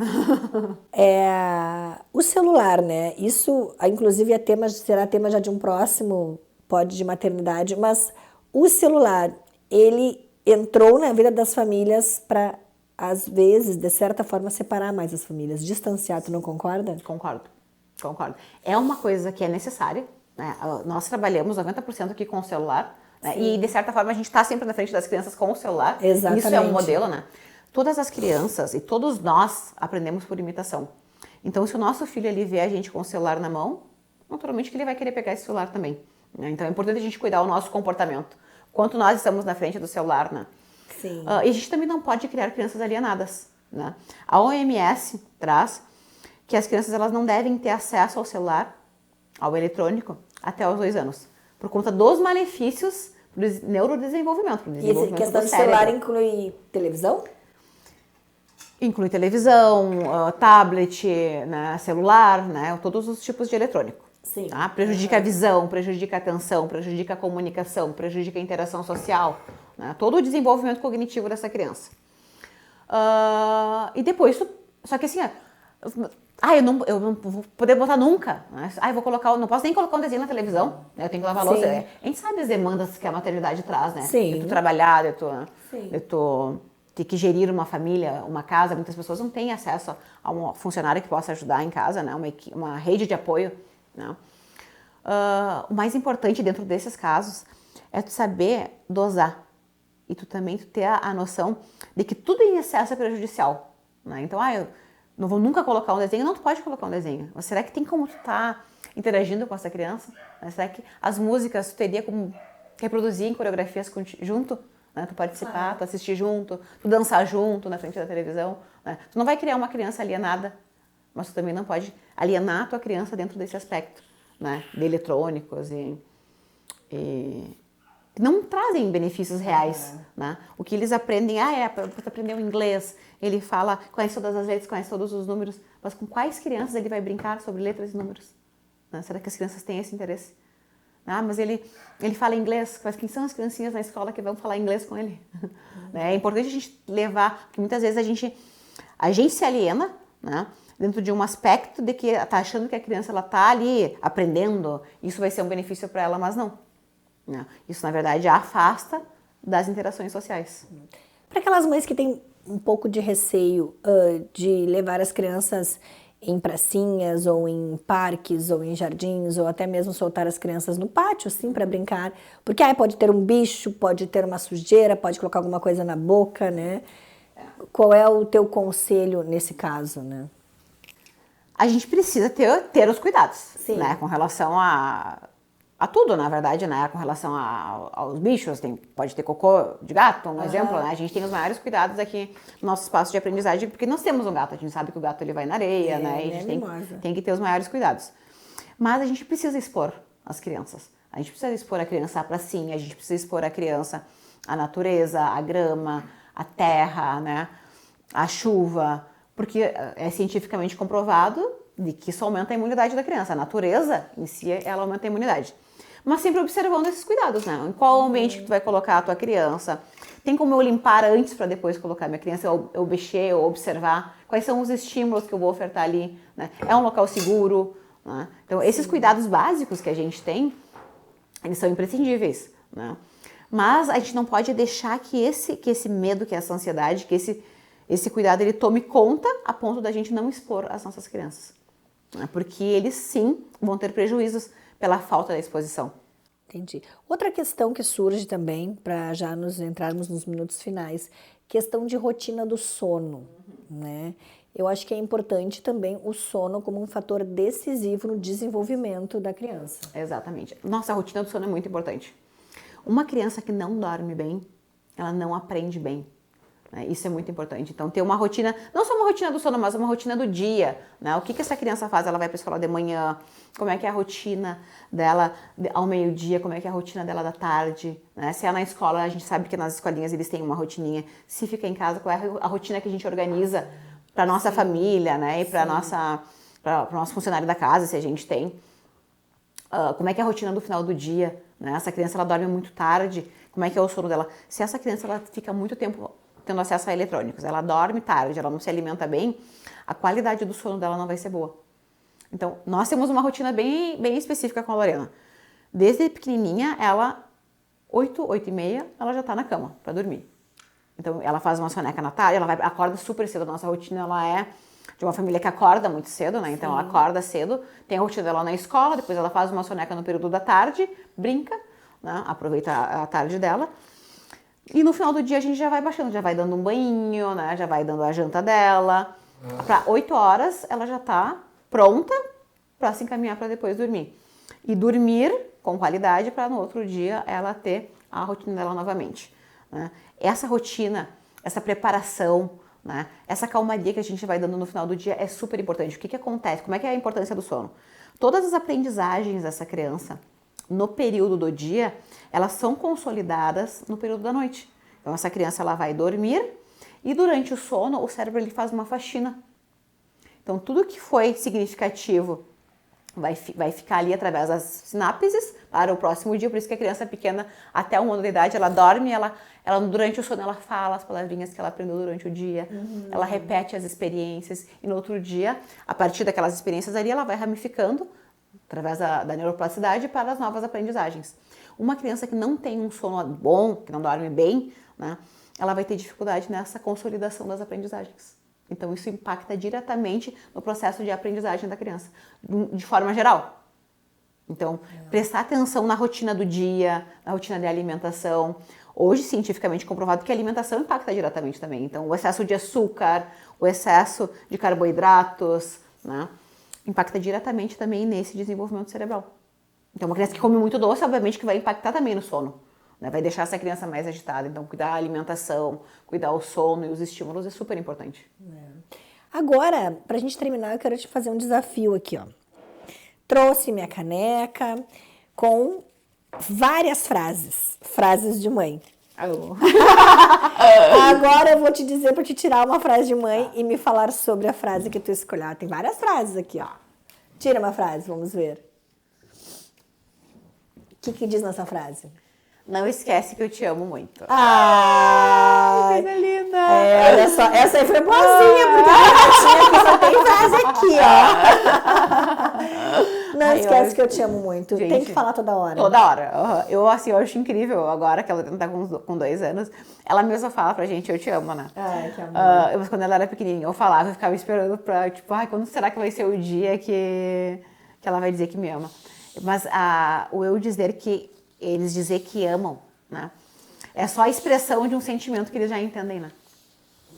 O celular, né? Isso, inclusive, será tema já de um próximo pod de maternidade, mas o celular, ele entrou na vida das famílias para, às vezes, de certa forma, separar mais as famílias, distanciar, tu não concorda? Concordo. É uma coisa que é necessária, né? Nós trabalhamos 90% aqui com o celular, né? E de certa forma a gente está sempre na frente das crianças com o celular. Exatamente. Isso é um modelo, né? Todas as crianças e todos nós aprendemos por imitação. Então, se o nosso filho ali vê a gente com o celular na mão, naturalmente que ele vai querer pegar esse celular também, né? Então é importante a gente cuidar do nosso comportamento. Quanto nós estamos na frente do celular, né? Sim. E a gente também não pode criar crianças alienadas, né? A OMS traz que as crianças elas não devem ter acesso ao celular ao eletrônico até os 2 anos, por conta dos malefícios do neurodesenvolvimento, do E desenvolvimento questão do de cérebro. celular inclui televisão? Inclui televisão, tablet, né, celular, né, todos os tipos de eletrônico. Sim. Tá? Prejudica a visão, prejudica a atenção, prejudica a comunicação, prejudica a interação social, né, todo o desenvolvimento cognitivo dessa criança. E depois, só que assim, eu não vou poder botar nunca. Né? Eu vou colocar, não posso nem colocar um desenho na televisão, né? Eu tenho que lavar a louça. A gente sabe as demandas que a maternidade traz, né? Sim. De tu trabalhar, de tu ter que gerir uma família, uma casa. Muitas pessoas não têm acesso a um funcionário que possa ajudar em casa, né? Uma rede de apoio, né? O mais importante dentro desses casos é tu saber dosar. E tu também ter a noção de que tudo em excesso é prejudicial. Né? Então, eu não vou nunca colocar um desenho. Não, tu pode colocar um desenho. Mas será que tem como tu tá interagindo com essa criança? Será que as músicas tu teria como reproduzir em coreografias junto? Né? Tu participar, tu assistir junto, tu dançar junto na frente da televisão. Né? Tu não vai criar uma criança alienada, mas tu também não pode alienar a tua criança dentro desse aspecto, né? De eletrônicos e não trazem benefícios reais, né? O que eles aprendem, para aprender o inglês, ele fala, conhece todas as letras, conhece todos os números, mas com quais crianças ele vai brincar sobre letras e números? Né? Será que as crianças têm esse interesse? Mas ele fala inglês, mas quem são as criancinhas na escola que vão falar inglês com ele? É importante a gente levar, porque muitas vezes a gente se aliena, né? Dentro de um aspecto de que tá achando que a criança ela tá ali aprendendo, isso vai ser um benefício para ela, mas não. Isso, na verdade, a afasta das interações sociais. Para aquelas mães que têm um pouco de receio de levar as crianças em pracinhas, ou em parques, ou em jardins, ou até mesmo soltar as crianças no pátio, assim, para brincar. Porque pode ter um bicho, pode ter uma sujeira, pode colocar alguma coisa na boca, né? Qual é o teu conselho nesse caso, né? A gente precisa ter os cuidados, Sim. Né? Com relação a tudo, na verdade, né? Com relação aos bichos, pode ter cocô de gato, um exemplo, né? A gente tem os maiores cuidados aqui no nosso espaço de aprendizagem, porque nós temos um gato, a gente sabe que o gato ele vai na areia, né? E a gente tem que ter os maiores cuidados. Mas a gente precisa expor as crianças. A gente precisa expor a criança à pracinha, a gente precisa expor a criança à natureza, à grama, à terra, né? À chuva, porque é cientificamente comprovado de que isso aumenta a imunidade da criança. A natureza em si, ela aumenta a imunidade. Mas sempre observando esses cuidados, né? Em qual ambiente que tu vai colocar a tua criança? Tem como eu limpar antes para depois colocar a minha criança? Eu mexer, eu observar quais são os estímulos que eu vou ofertar ali, né? É um local seguro, né? Então, esses cuidados básicos que a gente tem, eles são imprescindíveis, né? Mas a gente não pode deixar que esse medo, que essa ansiedade, que esse cuidado, ele tome conta a ponto da gente não expor as nossas crianças. Né? Porque eles, sim, vão ter prejuízos pela falta da exposição. Entendi. Outra questão que surge também, para já nos entrarmos nos minutos finais, questão de rotina do sono, né? Eu acho que é importante também o sono como um fator decisivo no desenvolvimento da criança. Exatamente. Nossa, a rotina do sono é muito importante. Uma criança que não dorme bem, ela não aprende bem. Isso é muito importante. Então, ter uma rotina, não só uma rotina do sono, mas uma rotina do dia, né? O que essa criança faz? Ela vai para a escola de manhã, como é que é a rotina dela ao meio-dia, como é que é a rotina dela da tarde, né? Se é na escola, a gente sabe que nas escolinhas eles têm uma rotininha. Se fica em casa, qual é a rotina que a gente organiza para nossa família, né? E para o nosso funcionário da casa, se a gente tem. Como é que é a rotina do final do dia, né? Essa criança, ela dorme muito tarde, como é que é o sono dela? Se essa criança, ela fica muito tempo tendo acesso a eletrônicos, ela dorme tarde, ela não se alimenta bem, a qualidade do sono dela não vai ser boa. Então, nós temos uma rotina bem específica com a Lorena. Desde pequenininha, 8h30, ela já tá na cama para dormir. Então, ela faz uma soneca na tarde, ela acorda super cedo. A nossa rotina, ela é de uma família que acorda muito cedo, né? Então, ela acorda cedo, tem a rotina dela na escola, depois ela faz uma soneca no período da tarde, brinca, né? Aproveita a tarde dela. E no final do dia a gente já vai baixando, já vai dando um banho, né? Já vai dando a janta dela. Para 8 horas ela já tá pronta para se encaminhar para depois dormir. E dormir com qualidade para no outro dia ela ter a rotina dela novamente. Né? Essa rotina, essa preparação né? Essa calmaria que a gente vai dando no final do dia é super importante. O que acontece? Como é que é a importância do sono? Todas as aprendizagens dessa criança no período do dia, elas são consolidadas no período da noite. Então essa criança ela vai dormir e durante o sono o cérebro ele faz uma faxina. Então tudo que foi significativo vai ficar ali através das sinapses para o próximo dia. Por isso que a criança pequena, até 1 ano de idade, ela dorme, ela durante o sono ela fala as palavrinhas que ela aprendeu durante o dia, ela repete as experiências e no outro dia, a partir daquelas experiências ali, ela vai ramificando através da neuroplasticidade para as novas aprendizagens. Uma criança que não tem um sono bom, que não dorme bem, né, ela vai ter dificuldade nessa consolidação das aprendizagens. Então, isso impacta diretamente no processo de aprendizagem da criança, de forma geral. Então, prestar atenção na rotina do dia, na rotina de alimentação. Hoje, cientificamente comprovado que a alimentação impacta diretamente também. Então, o excesso de açúcar, o excesso de carboidratos, né, impacta diretamente também nesse desenvolvimento cerebral. Então, uma criança que come muito doce, obviamente que vai impactar também no sono. Né, vai deixar essa criança mais agitada. Então, cuidar da alimentação, cuidar o sono e os estímulos é super importante. Agora, pra gente terminar, eu quero te fazer um desafio aqui, ó. Trouxe minha caneca com várias frases de mãe. Agora eu vou te dizer pra te tirar uma frase de mãe e me falar sobre a frase que tu escolheu. Tem várias frases aqui, ó. Tira uma frase, vamos ver. O que diz nessa frase? Não esquece que eu te amo muito. Ah, coisa linda! Olha só, essa aí foi boazinha, porque a só tem frase aqui, ó. Não esquece que eu te amo muito. Gente, tem que falar toda hora. Toda hora. Eu acho incrível agora que ela tá com 2 anos. Ela mesma fala pra gente, eu te amo, né? Ai, que amor. Quando ela era pequenininha, eu falava, eu ficava esperando pra, tipo, quando será que vai ser o dia que ela vai dizer que me ama? Mas o eu dizer que eles dizer que amam, né? É só a expressão de um sentimento que eles já entendem, né?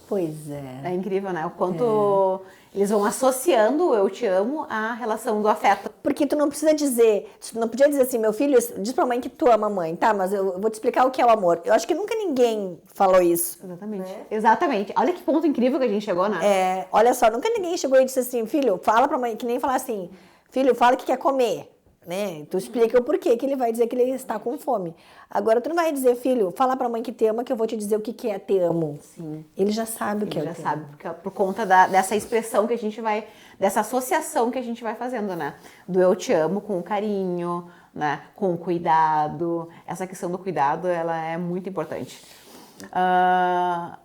Pois é. É incrível, né? O quanto eles vão associando o eu te amo à relação do afeto. Porque tu não precisa dizer, tu não podia dizer assim, meu filho, diz pra mãe que tu ama a mãe, tá? Mas eu vou te explicar o que é o amor. Eu acho que nunca ninguém falou isso. Exatamente. Né? Exatamente. Olha que ponto incrível que a gente chegou, né? Olha só, nunca ninguém chegou e disse assim, filho, fala pra mãe, que nem falar assim, filho, fala que quer comer. Né? Tu explica o porquê que ele vai dizer que ele está com fome. Agora, tu não vai dizer, filho, fala pra mãe que te ama, que eu vou te dizer o que é te amo. Sim. Ele já sabe o que é Ele já sabe, por conta dessa expressão que a gente vai, dessa associação que a gente vai fazendo, né? Do eu te amo com carinho, né? Com cuidado. Essa questão do cuidado, ela é muito importante.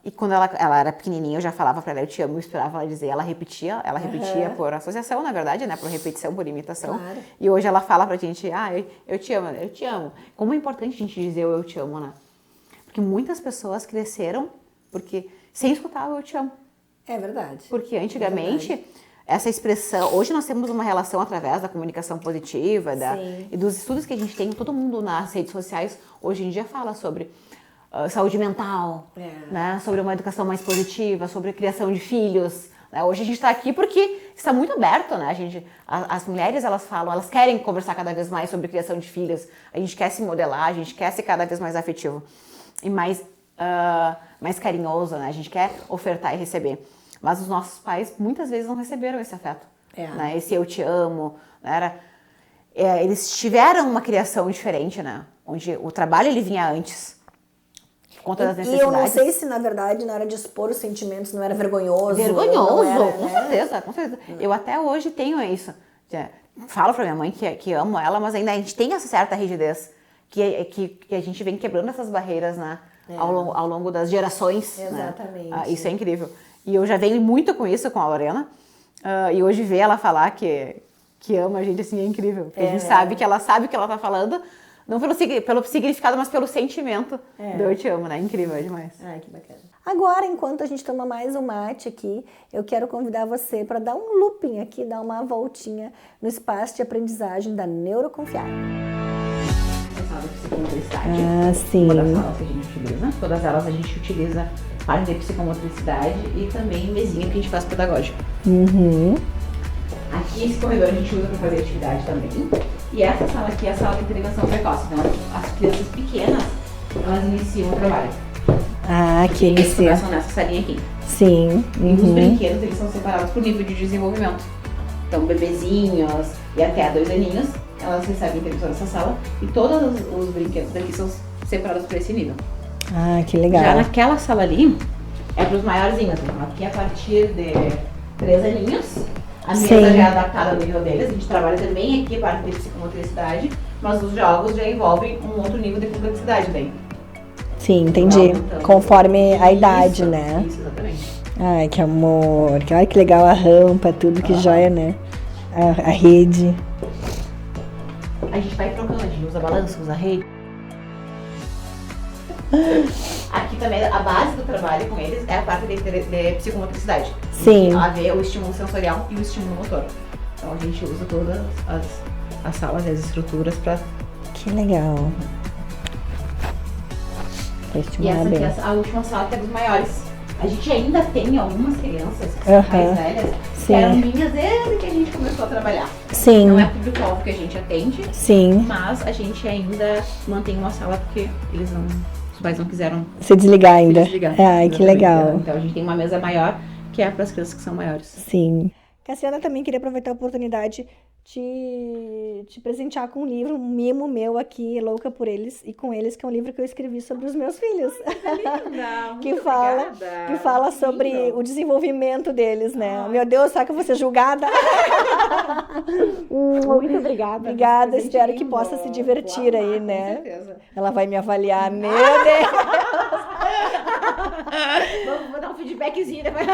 E quando ela era pequenininha, eu já falava pra ela, eu te amo, eu esperava ela dizer, ela repetia por associação, na verdade, né, por repetição, por imitação, claro. E hoje ela fala pra gente, eu te amo, como é importante a gente dizer o eu te amo, né, porque muitas pessoas cresceram sem escutar o eu te amo. É verdade. Porque antigamente, essa expressão, hoje nós temos uma relação através da comunicação positiva, e dos estudos que a gente tem, todo mundo nas redes sociais, hoje em dia fala sobre saúde mental, né? Sobre uma educação mais positiva, sobre a criação de filhos. Né? Hoje a gente está aqui porque está muito aberto, né? As mulheres, elas falam, elas querem conversar cada vez mais sobre criação de filhos. A gente quer se modelar, a gente quer ser cada vez mais afetivo e mais carinhoso, né? A gente quer ofertar e receber. Mas os nossos pais muitas vezes não receberam esse afeto, né? Esse eu te amo, né? Eles tiveram uma criação diferente, né? Onde o trabalho ele vinha antes. Conta das necessidades. E eu não sei se, na verdade, na hora de expor os sentimentos não era vergonhoso. Vergonhoso, era, com certeza, com certeza. Eu até hoje tenho isso. Falo pra minha mãe que amo ela, mas ainda a gente tem essa certa rigidez que a gente vem quebrando essas barreiras, né? Ao longo das gerações. Exatamente. Né? Isso é incrível. E eu já venho muito com isso com a Lorena. E hoje ver ela falar que ama a gente, assim, é incrível. Porque a gente sabe que ela sabe o que ela tá falando. Não pelo significado, mas pelo sentimento do eu te amo, né? Incrível, é demais. Ai, que bacana. Agora, enquanto a gente toma mais um mate aqui, eu quero convidar você para dar um looping aqui, dar uma voltinha no espaço de aprendizagem da Neuroconfiar. Essa aula de psicomotricidade. Sim. Uma das aulas que a gente utiliza. Todas elas a gente utiliza parte de psicomotricidade e também mesinha que a gente faz pedagógico. Aqui, esse corredor a gente usa para fazer atividade também. E essa sala aqui é a sala de intervenção precoce. Então, as crianças pequenas, elas iniciam o trabalho. Ah, que Eles delícia. começam nessa salinha aqui. Sim. E os Uhum. brinquedos, eles são separados por nível de desenvolvimento. Então, bebezinhos e até 2 aninhos, elas recebem intervenção nessa sala. E todos os brinquedos daqui são separados por esse nível. Ah, que legal. Já naquela sala ali, é para os maiorzinhos. Então, aqui a partir de 3 aninhos, a mesa Sim. já é adaptada ao nível deles. A gente trabalha também aqui a parte de psicomotricidade, mas os jogos já envolvem um outro nível de complexidade daí. Sim, entendi. Então, Conforme a isso, idade, né? Isso, exatamente. Ai, que amor. Ai, que legal a rampa, tudo, que joia, né? A rede. A gente vai trocando, a gente usa balanço, usa rede. Aqui também a base do trabalho com eles é a parte de psicomotricidade. Sim. A ver o estímulo sensorial e o estímulo motor. Então a gente usa todas as salas e as estruturas para. Que legal. Pra E estimular essa aqui bem. é a última sala que é dos maiores. A gente ainda tem algumas crianças que são Aham. mais velhas, Sim. que eram minhas desde que a gente começou a trabalhar. Sim. Não é público-alvo que a gente atende, Sim. mas a gente ainda mantém uma sala porque eles não, os pais não quiseram Se desligar ainda. se desligar. Ai, que Exatamente. legal. Então a gente tem uma mesa maior que é para as crianças que são maiores. Sim. Cassiana, também queria aproveitar a oportunidade de te presentear com um livro, um mimo meu aqui, Louca por Eles, e com eles, que é um livro que eu escrevi sobre os meus filhos. Linda, Que fala sobre o desenvolvimento deles, né? Meu Deus, será que eu vou ser julgada? Muito obrigada. Obrigada, Presente espero que lindo. possa se divertir Vou aí, amar, né? Com certeza. Ela vai me avaliar, meu Deus! Vou dar um feedbackzinho depois.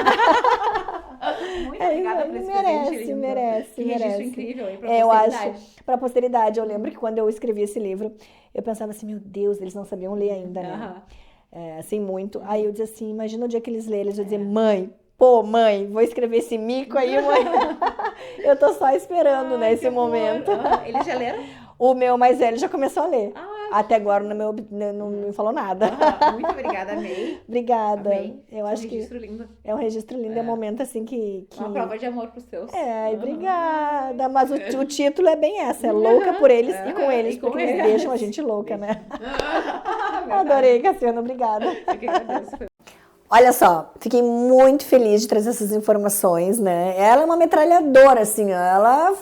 Muito obrigada por esse merece, presente lindo. merece, Que registro merece. incrível aí pra Eu posteridade. acho, para posteridade, eu lembro que quando eu escrevi esse livro, eu pensava assim, meu Deus, eles não sabiam ler ainda, né? Aham. É, assim, muito. Aí eu dizia assim, imagina o dia que eles lerem, eles vão dizer, mãe, pô, mãe, vou escrever esse mico aí, mãe. Eu tô só esperando, né, Ai, esse que amor. momento. Aham. Eles já leram? O meu mais velho já começou a ler. Ah, Até agora não me falou nada. aham. Muito obrigada, amei. Obrigada. Amei. Eu acho que registro lindo. é um registro lindo, é um momento assim que... Uma prova de amor pros teus. É, obrigada. Mas o título é bem essa, é louca por eles e com eles, E com porque eles eles. deixam a gente louca, né? Adorei, Cassiana, obrigada. Eu que agradeço. Olha só, fiquei muito feliz de trazer essas informações, né? Ela é uma metralhadora, assim, ó. Ela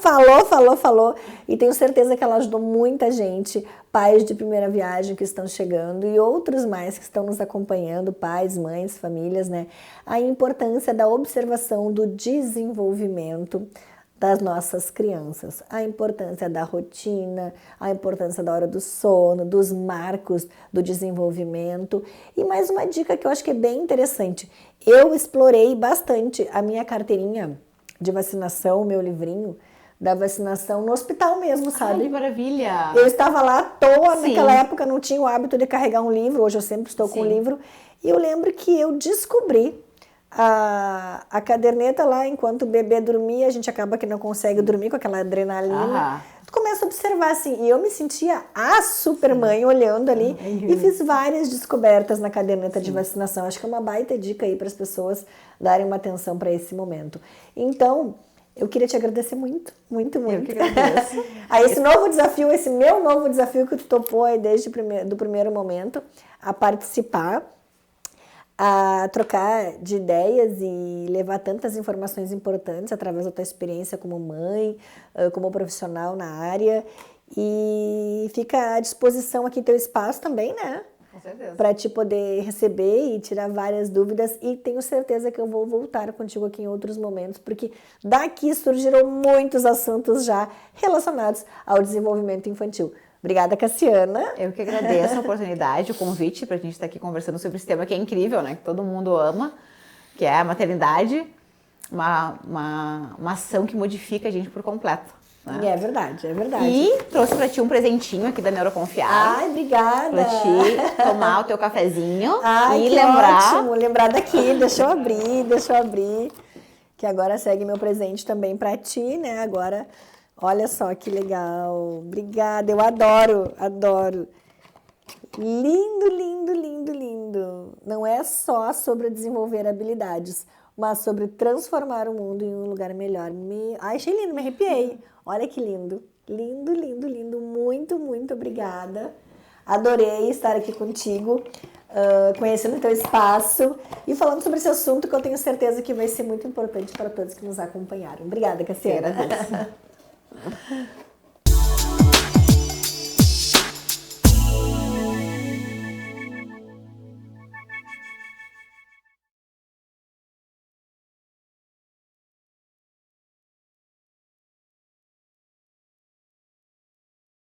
falou, e tenho certeza que ela ajudou muita gente, pais de primeira viagem que estão chegando e outros mais que estão nos acompanhando, pais, mães, famílias, né? A importância da observação do desenvolvimento das nossas crianças, a importância da rotina, a importância da hora do sono, dos marcos do desenvolvimento. E mais uma dica que eu acho que é bem interessante. Eu explorei bastante a minha carteirinha de vacinação, o meu livrinho da vacinação no hospital mesmo, Ai, sabe? que maravilha. Eu estava lá à toa, Sim. naquela época não tinha o hábito de carregar um livro, hoje eu sempre estou com um Sim. livro. E eu lembro que eu descobri a caderneta lá, enquanto o bebê dormia, a gente acaba que não consegue dormir com aquela adrenalina. Aham. Tu começa a observar assim, e eu me sentia a supermãe olhando ali e fiz várias descobertas na caderneta de vacinação. Acho que é uma baita dica aí para as pessoas darem uma atenção para esse momento. Então, eu queria te agradecer muito, muito, muito. Eu que agradeço. A esse novo desafio, esse meu novo desafio que tu topou aí desde do primeiro momento, a participar, a trocar de ideias e levar tantas informações importantes através da tua experiência como mãe, como profissional na área. E fica à disposição aqui teu espaço também, né? Com certeza. Para te poder receber e tirar várias dúvidas. E tenho certeza que eu vou voltar contigo aqui em outros momentos, porque daqui surgiram muitos assuntos já relacionados ao desenvolvimento infantil. Obrigada, Cassiana. Eu que agradeço a oportunidade, o convite para a gente estar aqui conversando sobre esse tema que é incrível, né? Que todo mundo ama, que é a maternidade, uma ação que modifica a gente por completo. Né? É verdade, é verdade. E trouxe para ti um presentinho aqui da Neuroconfiar. Ai, obrigada. Para ti tomar o teu cafezinho Ai, e que lembrar. ótimo. Lembrar daqui, deixa eu abrir. Que agora segue meu presente também para ti, né? Agora, olha só que legal. Obrigada, eu adoro. Lindo, lindo, lindo, lindo. Não é só sobre desenvolver habilidades, mas sobre transformar o mundo em um lugar melhor. Ai, achei lindo, me arrepiei. Olha que lindo. Lindo, lindo, lindo. Muito, muito obrigada. Adorei estar aqui contigo, conhecendo o teu espaço e falando sobre esse assunto que eu tenho certeza que vai ser muito importante para todos que nos acompanharam. Obrigada, Cassiana.